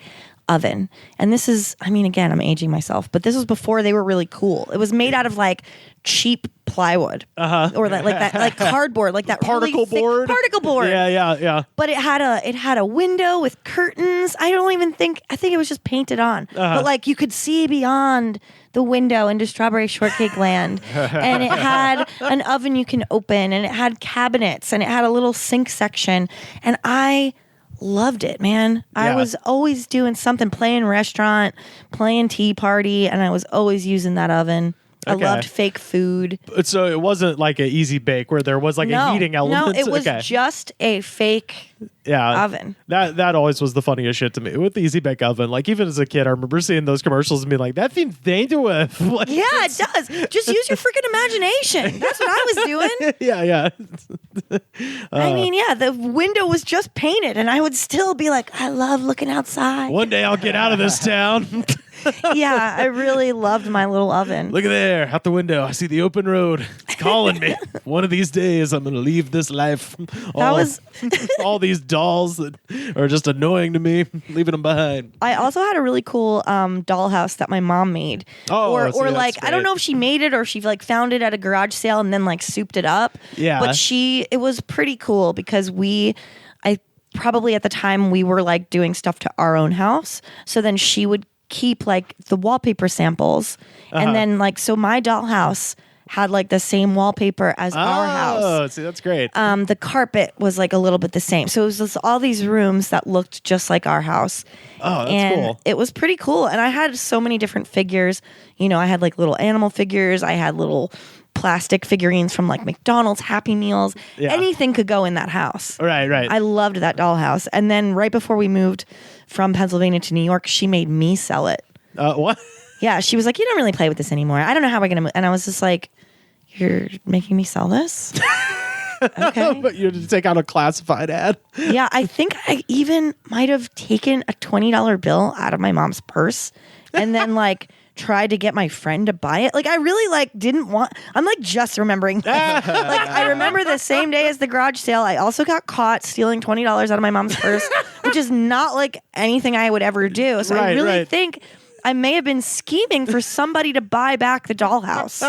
oven. And this is, again, I'm aging myself, but this was before they were really cool. It was made out of like cheap plywood or like cardboard, like that particle really board. Particle board. Yeah. But it had a window with curtains. I think it was just painted on. But like you could see beyond the window into Strawberry Shortcake Land. And it had an oven you can open, and it had cabinets, and it had a little sink section. And I loved it, man. I was always doing something, playing restaurant, playing tea party, and I was always using that oven. I loved fake food. So it wasn't like an easy bake where there was like a heating element? No, it was just a fake oven. That always was the funniest shit to me with the Easy Bake Oven. Like, even as a kid, I remember seeing those commercials and being like, that seems dangerous. Like, yeah, it does. Just use your freaking imagination. That's what I was doing. Yeah. The window was just painted, and I would still be like, I love looking outside. One day I'll get out of this town. Yeah, I really loved my little oven. Look at there, out the window. I see the open road. It's calling me. One of these days, I'm going to leave this life. All these dolls that are just annoying to me, leaving them behind. I also had a really cool dollhouse that my mom made. I don't know if she made it or she like found it at a garage sale and then like souped it up. Yeah. But it was pretty cool because probably at the time we were like doing stuff to our own house. So then she would keep like the wallpaper samples, and then like so my dollhouse had like the same wallpaper as our house. Oh, see, that's great. The carpet was like a little bit the same, so it was just all these rooms that looked just like our house. Oh, that's cool. It was pretty cool, and I had so many different figures. I had like little animal figures. I had little plastic figurines from like McDonald's, Happy Meals. Yeah. Anything could go in that house. Right. I loved that dollhouse. And then right before we moved from Pennsylvania to New York, she made me sell it. What? Yeah, she was like, you don't really play with this anymore. I don't know how we're going to move. And I was just like, you're making me sell this? Okay. But you had to take out a classified ad. Yeah, I think I even might have taken a $20 bill out of my mom's purse and then like tried to get my friend to buy it. Like I really like didn't want. I'm like just remembering. Like I remember the same day as the garage sale, I also got caught stealing $20 out of my mom's purse, which is not like anything I would ever do. So I really think I may have been scheming for somebody to buy back the dollhouse.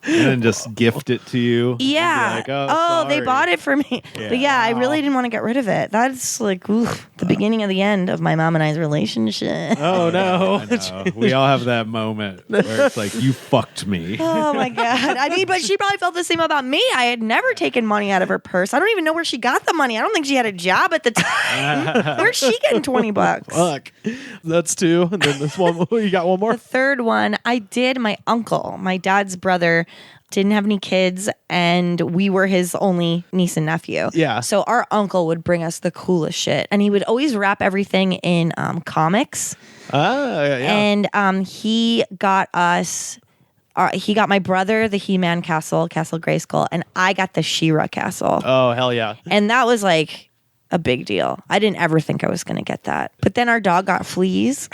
And then just gift it to you. Yeah. Like, they bought it for me. Yeah. But yeah, I really didn't want to get rid of it. That's like the beginning of the end of my mom and I's relationship. Oh, no. I know. We all have that moment where it's like, you fucked me. Oh, my God. But she probably felt the same about me. I had never taken money out of her purse. I don't even know where she got the money. I don't think she had a job at the time. Where's she getting $20? Fuck. That's 2. And then this one, you got one more? The third one, my uncle, my dad's brother, didn't have any kids, and we were his only niece and nephew. Yeah. So our uncle would bring us the coolest shit, and he would always wrap everything in comics. Yeah. And he got us. He got my brother the He-Man Castle Grayskull, and I got the She-Ra Castle. Oh, hell yeah. And that was like a big deal. I didn't ever think I was going to get that. But then our dog got fleas.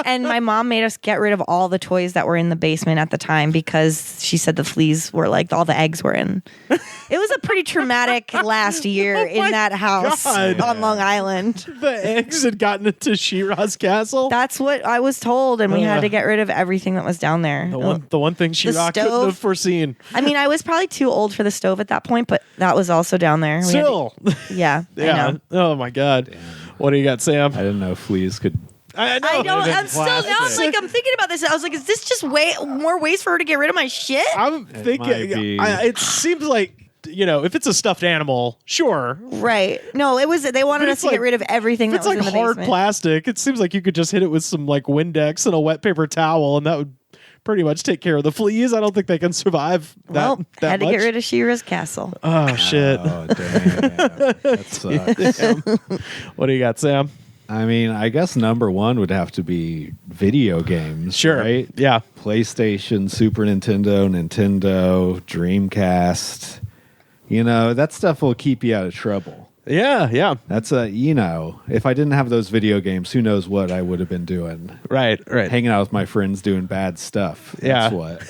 And my mom made us get rid of all the toys that were in the basement at the time because she said the fleas were like all the eggs were in. It was a pretty traumatic last year in that house on Long Island. The eggs had gotten into She-Ra's castle? That's what I was told, and we had to get rid of everything that was down there. The one thing She-Ra couldn't have foreseen. I was probably too old for the stove at that point, but that was also down there. Still. Yeah. I know. Oh, my God. Damn. What do you got, Sam? I didn't know fleas could. I know. I'm still now. I'm thinking about this. I was like, is this just more ways for her to get rid of my shit? I'm thinking. It seems like, if it's a stuffed animal, sure. Right. No, it was. They wanted us to get rid of everything that was in the basement. It's like hard plastic. It seems like you could just hit it with some like Windex and a wet paper towel, and that would pretty much take care of the fleas. I don't think they can survive that had to much. get rid of She-Ra's castle. Oh, shit. Oh, damn. That sucks. What do you got, Sam? I mean, I guess number one would have to be video games. Sure. Right? Yeah. PlayStation, Super Nintendo, Dreamcast. You know, that stuff will keep you out of trouble. Yeah. That's if I didn't have those video games, who knows what I would have been doing. Right. Hanging out with my friends doing bad stuff. That's what.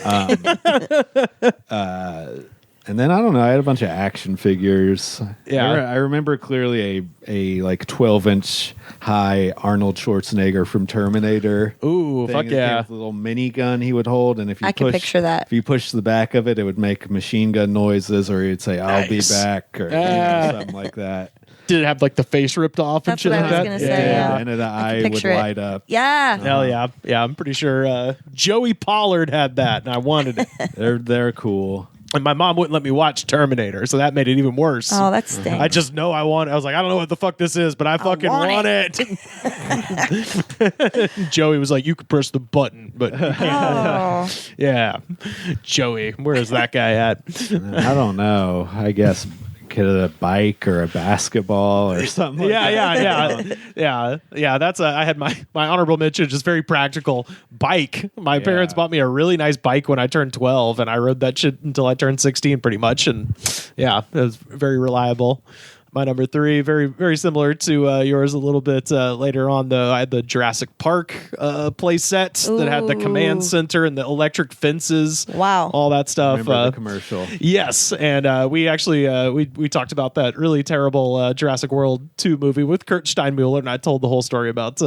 And then, I don't know, I had a bunch of action figures. Yeah. I remember clearly a like 12-inch high Arnold Schwarzenegger from Terminator. Ooh, thing fuck that came yeah. with a little minigun he would hold, and if you I can picture that. If you push the back of it, it would make machine gun noises, or he'd say, "I'll be back," or something like that. Did it have like the face ripped off and That's shit what I like was that? gonna say. Yeah. And the I eye can would picture it. light up. Yeah. Hell yeah. Yeah, I'm pretty sure Joey Pollard had that, and I wanted it. They're cool. And my mom wouldn't let me watch Terminator, so that made it even worse. Oh, that stinks. I just know I want it. I was like, I don't know what the fuck this is, but I fucking want it. Joey was like, you could press the button, but Oh. yeah. Joey, where is that guy at? I don't know. I guess get a bike or a basketball or something. Yeah. That's I had my honorable mention, just very practical bike. My parents bought me a really nice bike when I turned 12, and I rode that shit until I turned 16, pretty much. And yeah, it was very reliable. My number 3, very, very similar to yours a little bit later on, though. I had the Jurassic Park play set that had the command center and the electric fences. Wow. All that stuff. Remember the commercial. Yes, and we actually we talked about that really terrible Jurassic World 2 movie with Kurt Steinmuller, and I told the whole story about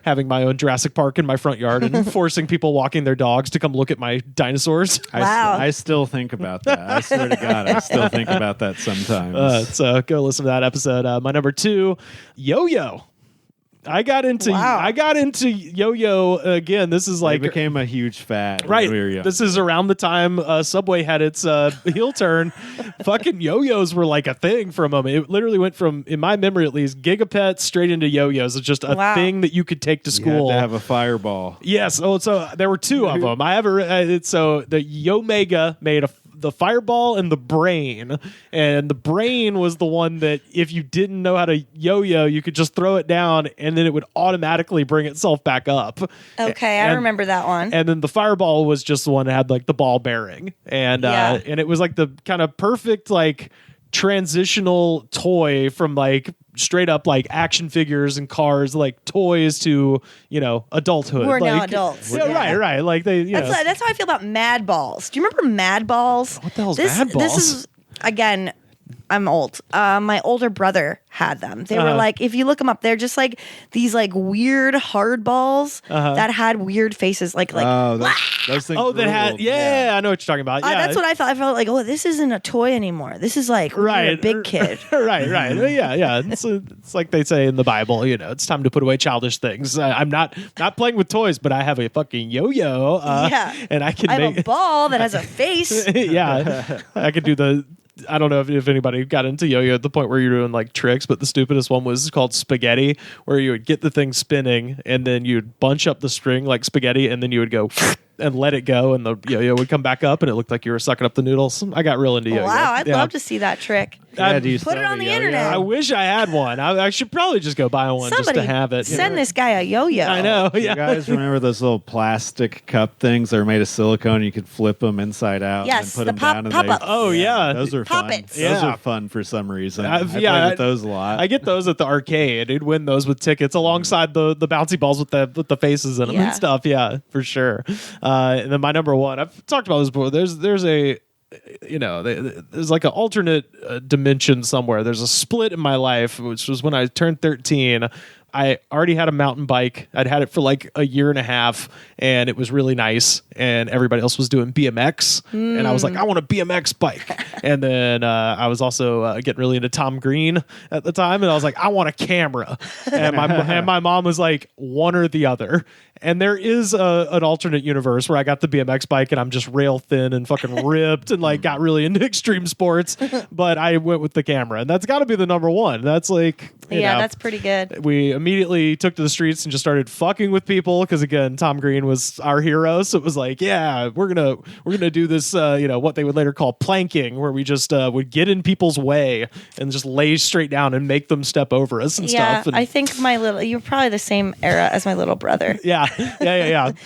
having my own Jurassic Park in my front yard and forcing people walking their dogs to come look at my dinosaurs. Wow. I still think about that. I swear to God, I still think about that sometimes. So go listen to that episode. My number 2, yo-yo. I got into yo-yo again. This is like It became a huge fad. right. When we were young. This is around the time Subway had its heel turn. Fucking yo-yos were like a thing for a moment. It literally went from, in my memory at least, Gigapets straight into yo-yos. It's just a thing that you could take to You school. had to have a fireball. Yes. Oh, so there were 2 of them. I have so the Yo-Mega made the fireball and the brain, and the brain was the one that if you didn't know how to yo-yo, you could just throw it down and then it would automatically bring itself back up. Okay, I remember that one. And then the fireball was just the one that had like the ball bearing, and and it was like the kind of perfect like transitional toy from like straight up like action figures and cars, like toys, to adulthood. We're like, now adults. Yeah, right. Like they, That's how I feel about Mad Balls. Do you remember Mad Balls? What the hell's Mad Balls? This is, again, I'm old. My older brother had them. They were like, if you look them up, they're just like these like weird hard balls that had weird faces. Like those things. Oh, that had ruled. I know what you're talking about. Yeah, that's what I felt. I felt like, oh, this isn't a toy anymore. This is like you're a big kid. right. Yeah. It's like they say in the Bible. It's time to put away childish things. I'm not playing with toys, but I have a fucking yo-yo. And I have a ball that has a face. Yeah, I could do the. I don't know if anybody got into yo-yo at the point where you're doing like tricks, but the stupidest one was called spaghetti, where you would get the thing spinning and then you'd bunch up the string like spaghetti, and then you would go and let it go, and the yo-yo would come back up, and it looked like you were sucking up the noodles. I got real into yo-yo. Wow, I'd love to see that trick. Do you Put it sell on the yo-yo? internet. I wish I had one. I should probably just go buy one Somebody just to have it. send this guy a yo-yo. I know. You Yeah. guys remember those little plastic cup things that are made of silicone? You could flip them inside out Yes, and put the them down. pop-ups. Oh yeah. Those are fun. Pop-its. Those Yeah. are fun for some reason. I've- I yeah, played with those a lot. I get those at the arcade. I'd win those with tickets alongside the bouncy balls with the faces in them Yeah. and stuff. Yeah, for sure. And then my number 1, I've talked about this before. There's a there's like an alternate dimension somewhere. There's a split in my life, which was when I turned 13. I already had a mountain bike. I'd had it for like a year and a half, and it was really nice. And everybody else was doing BMX, and I was like, I want a BMX bike. And then I was also getting really into Tom Green at the time, and I was like, I want a camera. And my mom was like, one or the other. And there is an alternate universe where I got the BMX bike and I'm just rail thin and fucking ripped and like got really into extreme sports, but I went with the camera, and that's got to be the number 1. That's like, Yeah, that's pretty good. Me immediately took to the streets and just started fucking with people because again, Tom Green was our hero. So it was like, yeah, we're gonna do this, what they would later call planking, where we just would get in people's way and just lay straight down and make them step over us and stuff. And I think you're probably the same era as my little brother. yeah.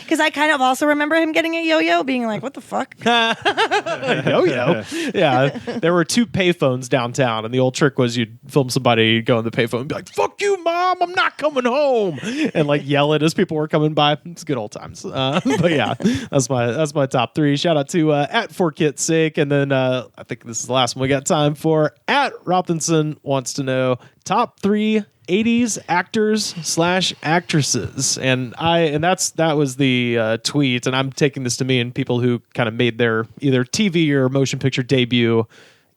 Because I kind of also remember him getting a yo-yo, being like, what the fuck? Yo-yo. Yeah. There were 2 payphones downtown, and the old trick was you'd film somebody, go in the payphone and be like, fuck you, Mom, I'm not coming home. And like yell it as people were coming by. It's good old times. But yeah, that's my top 3. Shout out to at For Kit's Sake. And then I think this is the last one we got time for. At Robinson wants to know top 3 80s actors / actresses, and that was the tweet, and I'm taking this to mean people who kind of made their either TV or motion picture debut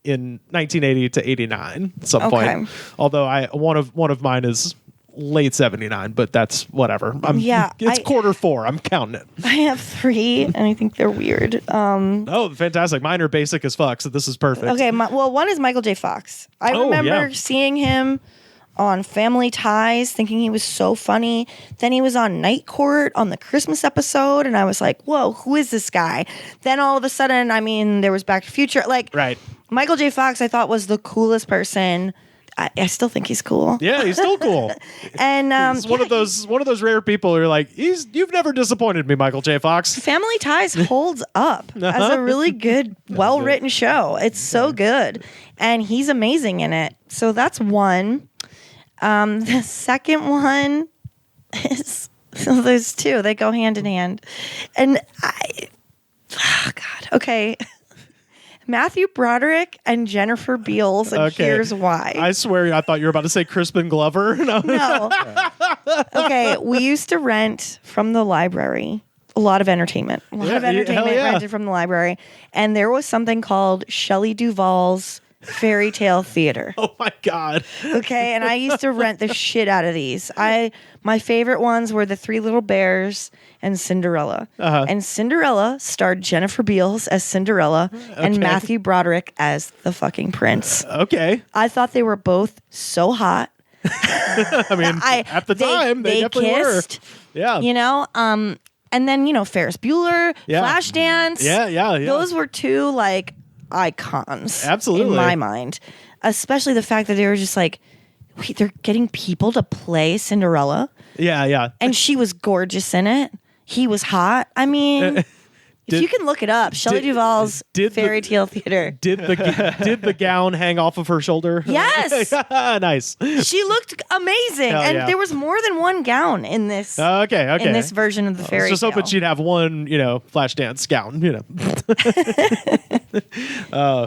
in 1980 to 89 at some point. Although one of mine is late 79, but that's whatever. It's Q4. I'm counting it. I have 3, and I think they're weird. Oh, fantastic! Mine are basic as fuck, so this is perfect. Okay, one is Michael J. Fox. I remember seeing him on Family Ties, thinking he was so funny. Then he was on Night Court on the Christmas episode, and I was like, whoa, who is this guy? Then all of a sudden, there was Back to the Future. Right. Michael J. Fox, I thought, was the coolest person. I still think he's cool. Yeah, he's still cool. And he's one of those rare people who are like, you've never disappointed me, Michael J. Fox. Family Ties holds up as a really good, well-written show. It's so good. And he's amazing in it. So that's one. The second one is, there's 2. They go hand in hand. And okay. Matthew Broderick and Jennifer Beals, and here's why. I swear I thought you were about to say Crispin Glover. No. Okay, we used to rent from the library a lot of entertainment. Rented from the library. And there was something called Shelley Duvall's Fairy Tale Theater. Oh my God. Okay, and I used to rent the shit out of these. My favorite ones were The 3 Little Bears and Cinderella. And Cinderella starred Jennifer Beals as Cinderella and Matthew Broderick as the fucking prince. Okay. I thought they were both so hot. I mean, at the time, they definitely kissed, were. Yeah. And then, Ferris Bueller, Flashdance. Yeah. Those were 2, icons. Absolutely. In my mind. Especially the fact that they were just like, wait, they're getting people to play Cinderella? Yeah. And she was gorgeous in it. He was hot. I mean, if you can look it up, Shelley Duvall's Fairy Tale Theater. Did the gown hang off of her shoulder? Yes. Nice. She looked amazing. Hell and yeah. there was more than one gown in this. Okay. In this version of the fairy tale. I was just hoping she'd have one, Flashdance gown,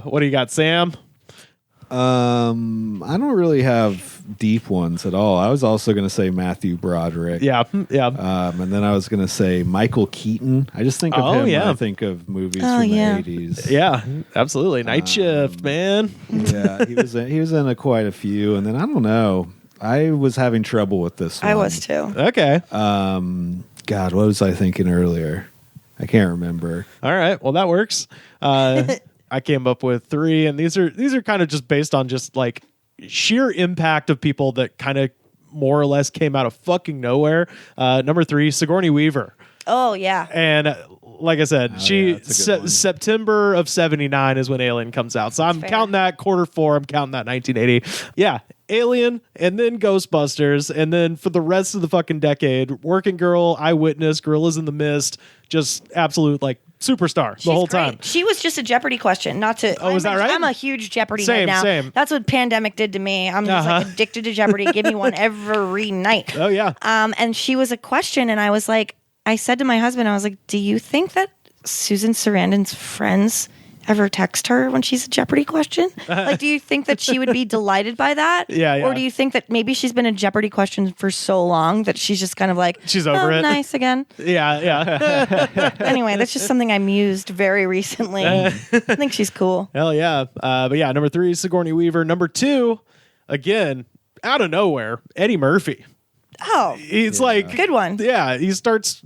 What do you got, Sam? I don't really have deep ones at all. I was also going to say Matthew Broderick. Yeah. And then I was going to say Michael Keaton. I just think of him when I think of movies from the 80s. Yeah, absolutely. Night Shift, man. Yeah, he was in quite a few. And then I don't know. I was having trouble with this one. I was too. Okay. God, what was I thinking earlier? I can't remember. All right. Well, that works. I came up with 3, and these are kind of just based on just like sheer impact of people that kind of more or less came out of fucking nowhere. Number 3, Sigourney Weaver. Oh yeah. And like I said, September of 79 is when Alien comes out. So I'm counting that Q4. I'm counting that 1980. Yeah. Alien, and then Ghostbusters, and then for the rest of the fucking decade, Working Girl, Eyewitness, Gorillas in the Mist, just absolute superstar the whole time. She was just a Jeopardy question, not to. Oh, is that right? I'm a huge Jeopardy head now. Same. That's what pandemic did to me. I'm just addicted to Jeopardy. Give me one every night. Oh yeah. And she was a question, and I said to my husband, I was like, "Do you think that Susan Sarandon's friends ever text her when she's a Jeopardy question? Do you think that she would be delighted by that? Yeah. Or do you think that maybe she's been a Jeopardy question for so long that she's just kind of like, she's over it? Nice again. Yeah. Anyway, that's just something I mused very recently. I think she's cool. Hell yeah. But yeah, number 3, Sigourney Weaver. Number 2, again, out of nowhere, Eddie Murphy. Oh, he's good one. Yeah, he starts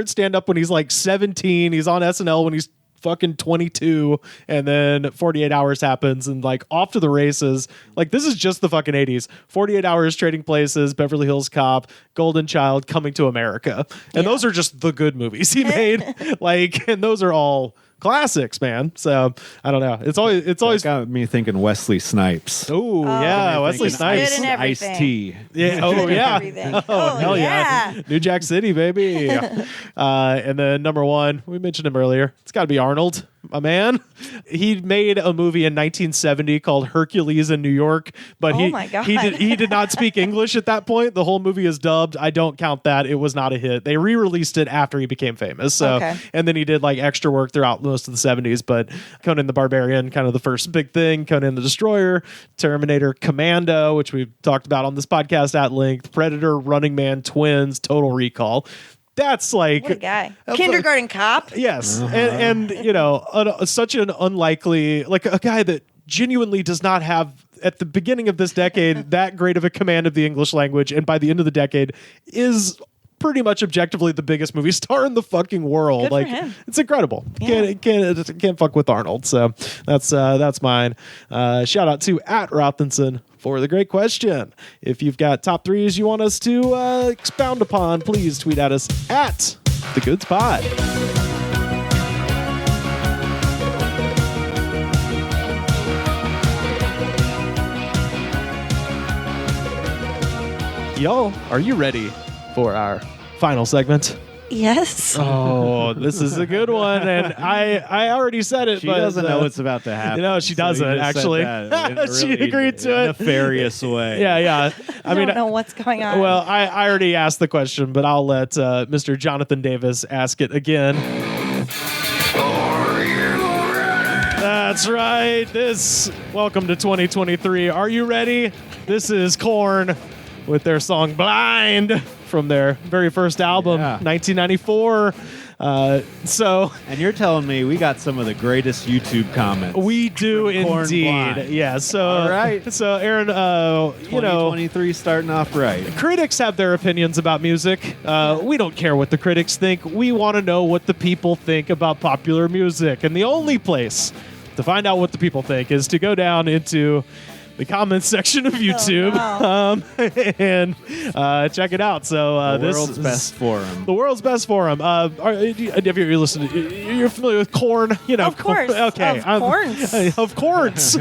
stand up when he's 17. He's on SNL when he's fucking 22, and then 48 Hours happens, and like off to the races. Like this is just the fucking 80s. 48 Hours, Trading Places, Beverly Hills Cop, Golden Child, Coming to America, and those are just the good movies he made. Like, and those are all classics, man. So I don't know. It's always got me thinking Wesley Snipes. Oh yeah, Wesley Snipes. Snipes. Good in Ice everything. T. Yeah. Oh yeah. Everything. Oh hell yeah. yeah. New Jack City, baby. And then number one, we mentioned him earlier. It's got to be Arnold, my man. He made a movie in 1970 called Hercules in New York, but Oh my God. he did not speak English at that point. The whole movie is dubbed. I don't count that. It was not a hit. They re-released it after he became famous. So Okay. and then he did like extra work throughout most of the 70s. But Conan the Barbarian, kind of the first big thing. Conan the Destroyer, Terminator, Commando, which we've talked about on this podcast at length. Predator, Running Man, Twins, Total Recall. That's like What a guy. That's Kindergarten Cop. yes, and you know, such an unlikely, like a guy that genuinely does not have at the beginning of this decade that great of a command of the English language, and by the end of the decade is pretty much objectively the biggest movie star in the fucking world. Good for Like him. it's incredible. Yeah. Can't fuck with Arnold. So that's mine. Shout out to @Rothenson for the great question. If you've got top threes you want us to expound upon, please tweet at us at The Goods Pod. Y'all, are you ready for our final segment? Yes. Oh, this is a good one, and I already said it. She but, doesn't know what's about to happen. You know, she So you doesn't just said actually. that in a She really agreed to it. nefarious way. Yeah. I don't know what's going on. Well, I already asked the question, but I'll let Mr. Jonathan Davis ask it again. That's right. Welcome to 2023. Are you ready? This is Korn with their song Blind from their very first album, Yeah. 1994. And you're telling me we got some of the greatest YouTube comments. We do From Korn indeed. Blind. Yeah. So, All right. So, Aaron, you know, 2023 starting off right. critics have their opinions about music. We don't care what the critics think. We want to know what the people think about popular music. And the only place to find out what the people think is to go down into the comments section of YouTube and check it out. So The this world's is best forum. the world's best forum. Have you listened? You're familiar with Korn? You know, Of course. Okay, Of Korns. of course,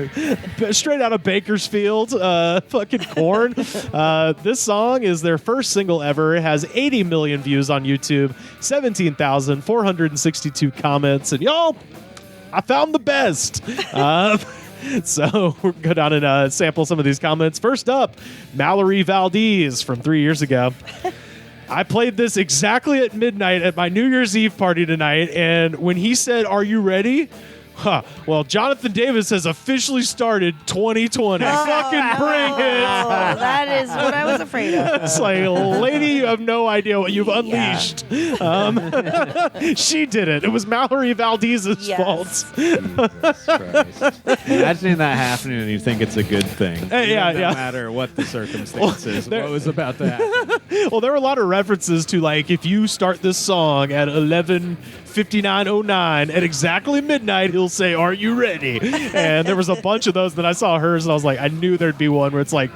straight out of Bakersfield, fucking Korn. This song is their first single ever. It has 80 million views on YouTube, 17,462 comments, and y'all, I found the best. So we're going to go down and sample some of these comments. First up, Mallory Valdez from 3 years ago. I played this exactly at midnight at my New Year's Eve party tonight, and when he said, "Are you ready?" Well, Jonathan Davis has officially started 2020. Fucking bring it. Oh, that is what I was afraid of. It's like, lady, you have no idea what you've unleashed. She did it. It was Mallory Valdez's Yes. fault. Jesus Christ. Imagining that happening and you think it's a good thing. Yeah. No matter what the circumstances, there- what was about to happen. Well, there were a lot of references to, like, if you start this song at 11:59:09 at exactly midnight, he'll say, "Are you ready?" And there was a bunch of those that I saw hers, and I was like, I knew there'd be one where it's like,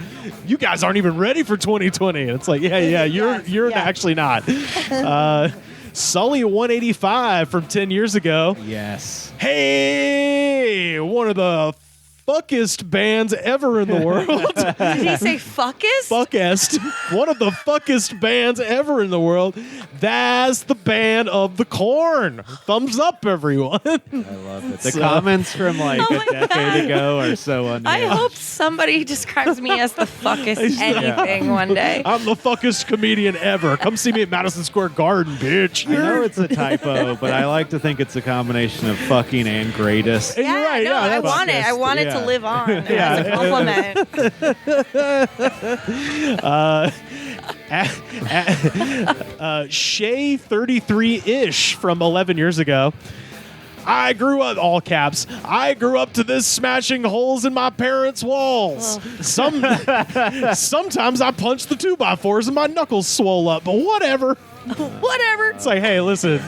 you guys aren't even ready for 2020. And it's like, yeah, you're yeah. actually not. Sully 185 from 10 years ago. Yes. Hey, one of the fuckest bands ever in the world. Did he say fuckest? Fuckest. One of the fuckest bands ever in the world. That's the band of the Korn. Thumbs up, everyone. I love it. The So- comments from like Oh a my decade ago are so unreal. I hope somebody describes me as the fuckest anything one day. I'm the fuckest comedian ever. Come see me at Madison Square Garden, bitch. I know it's a typo, but I like to think it's a combination of fucking and greatest. You're right. No, Yeah, I that's- want it. I want it yeah. to live on Yeah. as a compliment. Shay 33-ish from 11 years ago. I grew up, all caps, I grew up to this smashing holes in my parents' walls. Sometimes I punched the 2x4s and my knuckles swole up, but whatever. Whatever. It's like, hey, listen,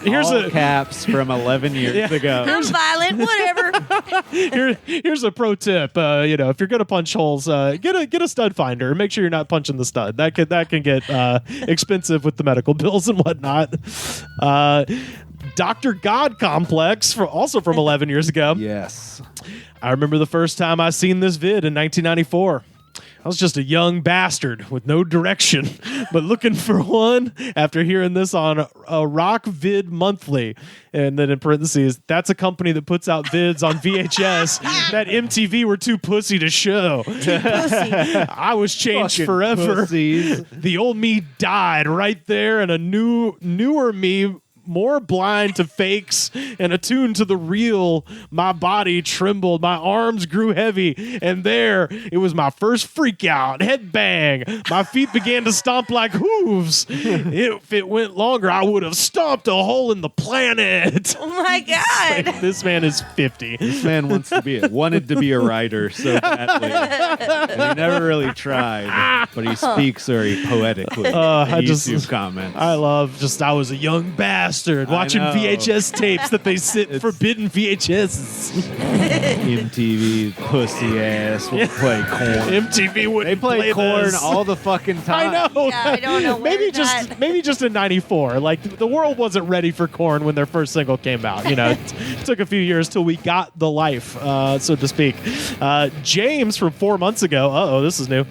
here's All a caps from 11 years ago. I'm violent, whatever. here's a pro tip. If you're gonna punch holes, get a stud finder. Make sure you're not punching the stud. That can get expensive with the medical bills and whatnot. Dr. God Complex, also from 11 years ago. Yes. I remember the first time I seen this vid in 1994. I was just a young bastard with no direction, but looking for one after hearing this on a Rock Vid Monthly. And then in parentheses, that's a company that puts out vids on VHS that MTV were too pussy to show. I was changed Fucking forever. pussies. The old me died right there, and a newer me, more blind to fakes and attuned to the real. My body trembled, my arms grew heavy, and there it was my first freak out, head bang. My feet began to stomp like hooves. If it went longer, I would have stomped a hole in the planet. Oh my God. This man is 50. This man wanted to be a writer so badly. And he never really tried, but he speaks very poetically in YouTube comments. I was a young bastard watching know. VHS tapes that they sit forbidden VHS. MTV pussy ass will play Korn. MTV would They play Korn this. all the fucking time. I know. Yeah, I don't know where maybe that- maybe just in '94. Like the world wasn't ready for Korn when their first single came out. It took a few years till we got the life, so to speak. James from 4 months ago. This is new.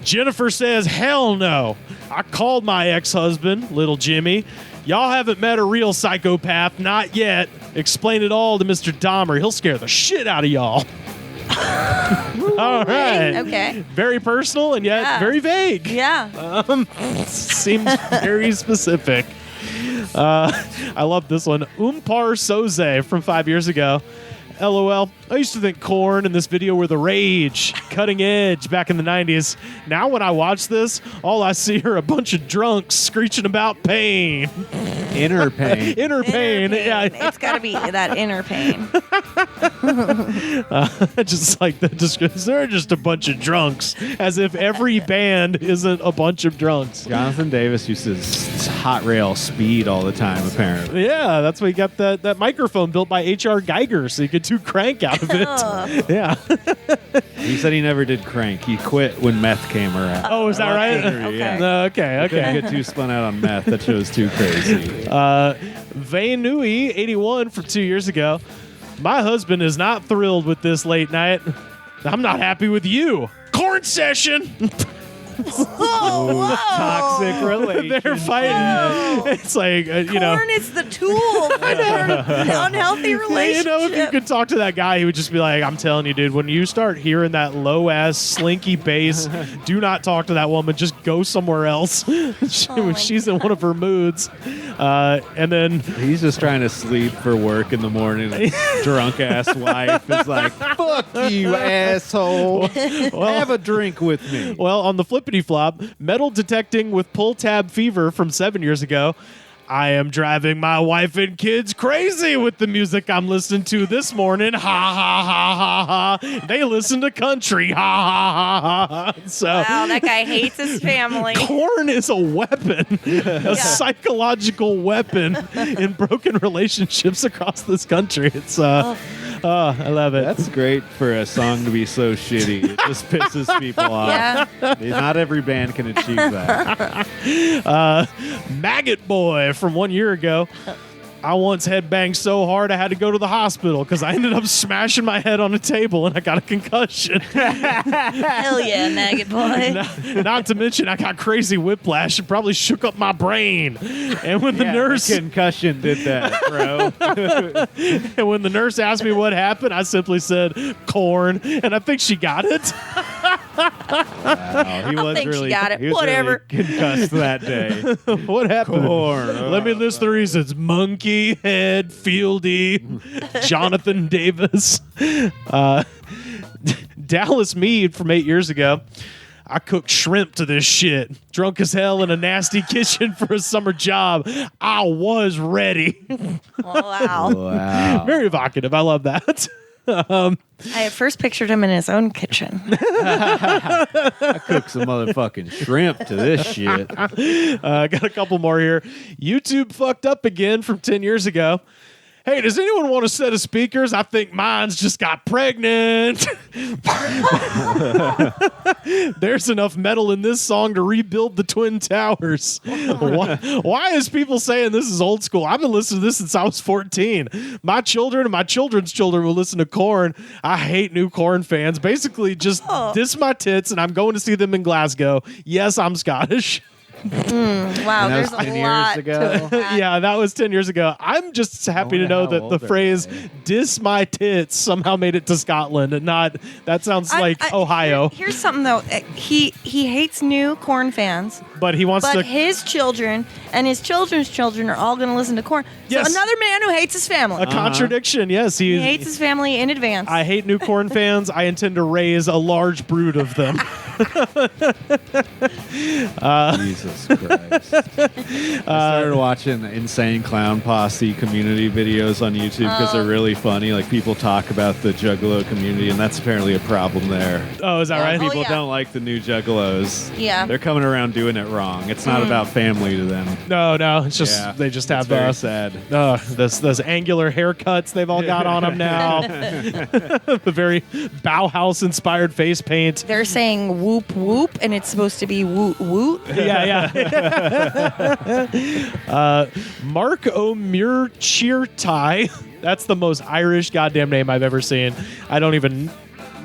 Jennifer says, "Hell no! I called my ex-husband, little Jimmy. Y'all haven't met a real psychopath, not yet. Explain it all to Mr. Dahmer. He'll scare the shit out of y'all." All right. Okay. Very personal and yet very vague. Yeah. Seems very specific. I love this one. Umpar Soze from 5 years ago. LOL. I used to think Korn and this video were the rage, cutting edge back in the 90s. Now when I watch this, all I see are a bunch of drunks screeching about pain. Inner pain. Inner pain. Yeah. It's got to be that inner pain. Just like the description. They're just a bunch of drunks. As if every band isn't a bunch of drunks. Jonathan Davis used to hot rail speed all the time, apparently. Yeah, that's why he got that microphone built by H.R. Geiger, so he could do crank out of it. Yeah. He said he never did crank. He quit when meth came around. Oh, is that right? Okay. Okay. Couldn't get too spun out on meth. That show's too crazy. Vainui 81 from 2 years ago. My husband is not thrilled with this late night. I'm not happy with you. Korn session. Whoa. Toxic relationship. They're fighting. It's like, Korn is the tool for their unhealthy relationship. if you could talk to that guy, he would just be like, I'm telling you, dude, when you start hearing that low-ass, slinky bass, do not talk to that woman. Just go somewhere else when she's in one of her moods. And then... He's just trying to sleep for work in the morning. His drunk-ass wife is like, fuck you, asshole. Have a drink with me. Well, on the flippity flop, metal detecting with pull tab fever from 7 years ago. I am driving my wife and kids crazy with the music I'm listening to this morning. Ha ha ha ha ha. They listen to country. Ha ha ha ha. So Wow, that guy hates his family. Korn is a weapon, a psychological weapon in broken relationships across this country. It's I love it. That's great for a song to be so shitty. It just pisses people off. Yeah. Not every band can achieve that. Maggot Boy from 1 year ago. I once headbanged so hard I had to go to the hospital because I ended up smashing my head on a table and I got a concussion. Hell yeah, maggot boy. Not to mention I got crazy whiplash and probably shook up my brain. And when the nurse concussion did that, bro. and when the nurse asked me what happened, I simply said Korn, and I think she got it. He was think she really got it. he was Whatever. really concussed that day. What happened? Korn. Let me list the reasons. Monkey Head, Fieldy, Jonathan Davis. Dallas Mead from 8 years ago. I cooked shrimp to this shit. Drunk as hell in a nasty kitchen for a summer job. I was ready. Oh, wow. Wow. Very evocative. I love that. I at first pictured him in his own kitchen. I cook some motherfucking shrimp to this shit. Got a couple more here. YouTube fucked up again from 10 years ago. Hey, does anyone want a set of speakers? I think mine's just got pregnant. There's enough metal in this song to rebuild the Twin Towers. Why is people saying this is old school? I've been listening to this since I was 14. My children and my children's children will listen to Korn. I hate new Korn fans. Basically, just diss my tits, and I'm going to see them in Glasgow. Yes, I'm Scottish. Wow, And that there's was 10 a years lot ago? to that. Yeah, that was 10 years ago. I'm just happy to wonder know how that old the are phrase they? diss my tits somehow made it to Scotland and not, that sounds like Ohio. Here's something though. He hates new Korn fans, But he wants but to. his children and his children's children are all going to listen to Korn. Yes. So another man who hates his family. A contradiction, yes. He hates his family in advance. I hate new Korn fans. I intend to raise a large brood of them. Jesus Christ. I started watching Insane Clown Posse community videos on YouTube because they're really funny. Like, people talk about the Juggalo community, and that's apparently a problem there. Oh, is that right? People yeah. don't like the new Juggalos. Yeah. They're coming around doing it wrong. It's not about family to them. No, it's just Yeah. they just It's have very sad. those angular haircuts they've all got on them now. The very Bauhaus inspired face paint. They're saying whoop whoop, and it's supposed to be woot woot. Yeah. Mark O'Muircheartai. That's the most Irish goddamn name I've ever seen. I don't even,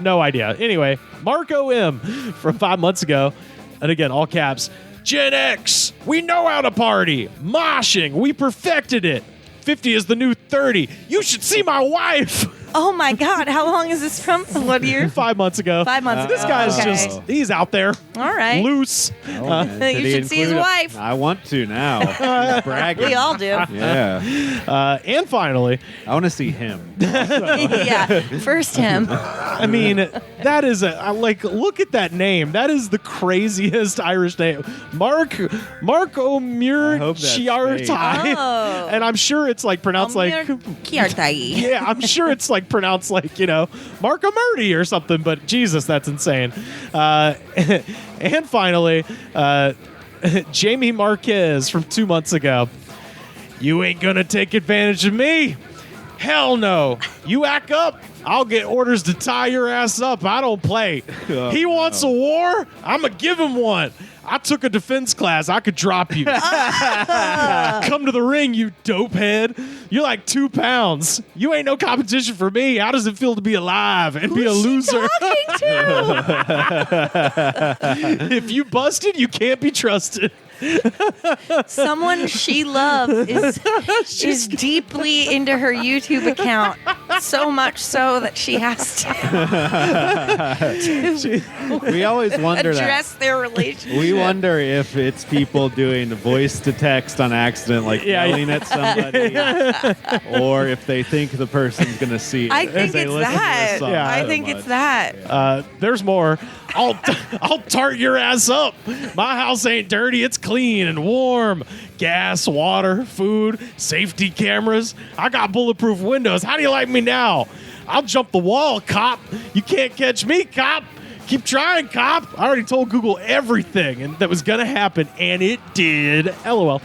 no idea. Anyway, Mark O.M. from 5 months ago. And again, all caps. Gen X, we know how to party. Moshing, we perfected it. 50 is the new 30. You should see my wife. Oh my God! How long is this from? What year? 5 months ago. 5 months ago. This guy's Okay. he's out there. All right. Loose. Oh, man. Did You he should see his include a- wife. I want to now. Bragging. We all do. Yeah. And finally, I want to see him. Yeah. First him. I mean, that is look at that name. That is the craziest Irish name. Mark O'Muircheartai. Oh. And I'm sure it's like pronounced like Kiartai. yeah, I'm sure it's like pronounced like, Mark O'Murdy or something, but Jesus, that's insane. And finally, Jamie Marquez from 2 months ago. You ain't gonna take advantage of me? Hell no. You act up, I'll get orders to tie your ass up. I don't play. He wants a war? I'm gonna give him one. I took a defense class. I could drop you. Come to the ring, you dope head. You're like 2 pounds. You ain't no competition for me. How does it feel to be alive and be a loser? If you busted, you can't be trusted. Someone she loves is deeply into her YouTube account, so much so that she has to We always wonder address their relationship. We wonder if it's people doing voice to text on accident, like yelling at somebody, or if they think the person's going to see it. I as think they it's listen to the that. song I so think much. it's that. There's more. I'll tart your ass up. My house ain't dirty. It's clean and warm. Gas, water, food, safety cameras. I got bulletproof windows. How do you like me now? I'll jump the wall, cop. You can't catch me, cop. Keep trying, cop. I already told Google everything and that was going to happen, and it did. LOL.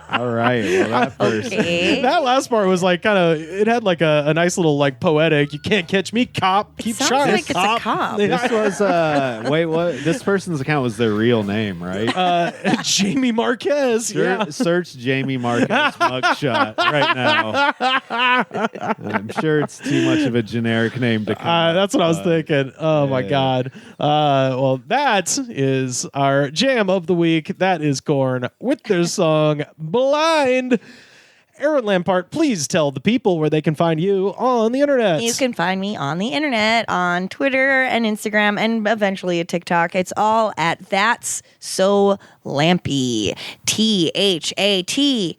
All right. Well, that person. Okay. That last part was like kind of, it had like a nice little like poetic, you can't catch me, cop. Keep Sounds trying, like it's a cop. cop. This was wait, what? This person's account was their real name, right? Jamie Marquez. Yeah. Search Jamie Marquez mugshot right now. I'm sure it's too much of a generic name to come. up, That's what I was but- thinking. Oh my yeah. God. Well, that is our jam of the week. That is Korn with their song Blind. Erin Lampart, please tell the people where they can find you on the internet. You can find me on the internet, on Twitter and Instagram, and eventually a TikTok. It's all at That's So Lampy. THATSSLAMPY.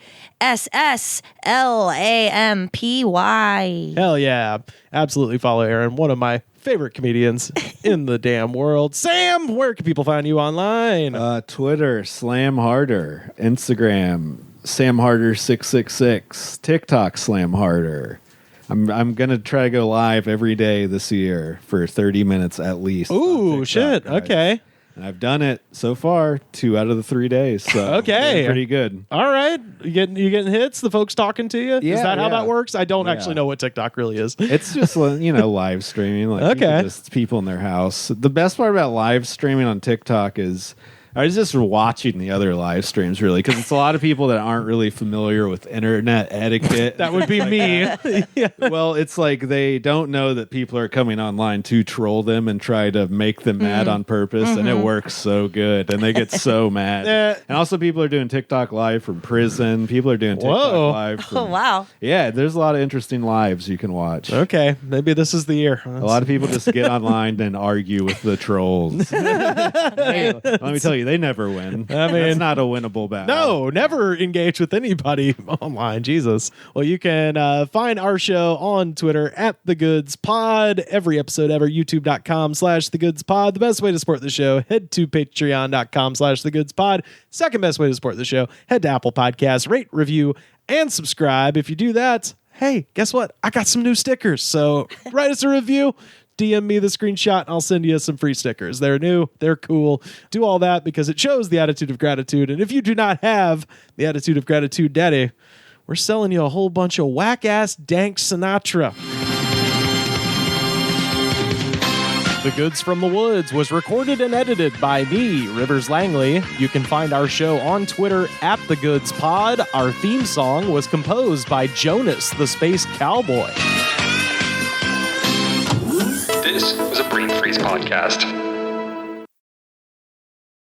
Hell yeah. Absolutely follow Erin, one of my favorite comedians in the damn world. Sam, where can people find you online? Twitter, Slam Harder, Instagram, Sam Harder 666, TikTok Slam Harder. I'm gonna try to go live every day this year for 30 minutes at least. Ooh, TikTok, shit. guys. Okay. And I've done it so far 2 out of the 3 days. So Okay. doing pretty good. All right. You getting hits? The folks talking to you? Yeah, Is that how yeah. that works? I don't Yeah. actually know what TikTok really is. It's just live streaming. Like you can Okay. just people in their house. The best part about live streaming on TikTok is I was just watching the other live streams really because it's a lot of people that aren't really familiar with internet etiquette. That would be me. Yeah. Well, it's like they don't know that people are coming online to troll them and try to make them mad on purpose, and it works so good, and they get so mad. And also, people are doing TikTok live from prison. People are doing TikTok Whoa. live. From, Oh, wow. Yeah, there's a lot of interesting lives you can watch. Okay. Maybe this is the year. A lot of people just get online and argue with the trolls. Hey, let me tell you, they never win. I mean- it's not a winnable battle. No, never engage with anybody online. Jesus. Well, you can find our show on Twitter at The Goods Pod. Every episode ever, youtube.com/TheGoodsPod. The best way to support the show, head to patreon.com/TheGoodsPod. Second best way to support the show, head to Apple Podcasts, rate, review, and subscribe. If you do that, hey, guess what? I got some new stickers. So write us a review. DM me the screenshot and I'll send you some free stickers. They're new. They're cool. Do all that because it shows the attitude of gratitude. And if you do not have the attitude of gratitude, Daddy, we're selling you a whole bunch of whack-ass Dank Sinatra. The Goods from the Woods was recorded and edited by me, Rivers Langley. You can find our show on Twitter at The Goods Pod. Our theme song was composed by Jonas, the Space Cowboy. This was a Brain Freeze podcast.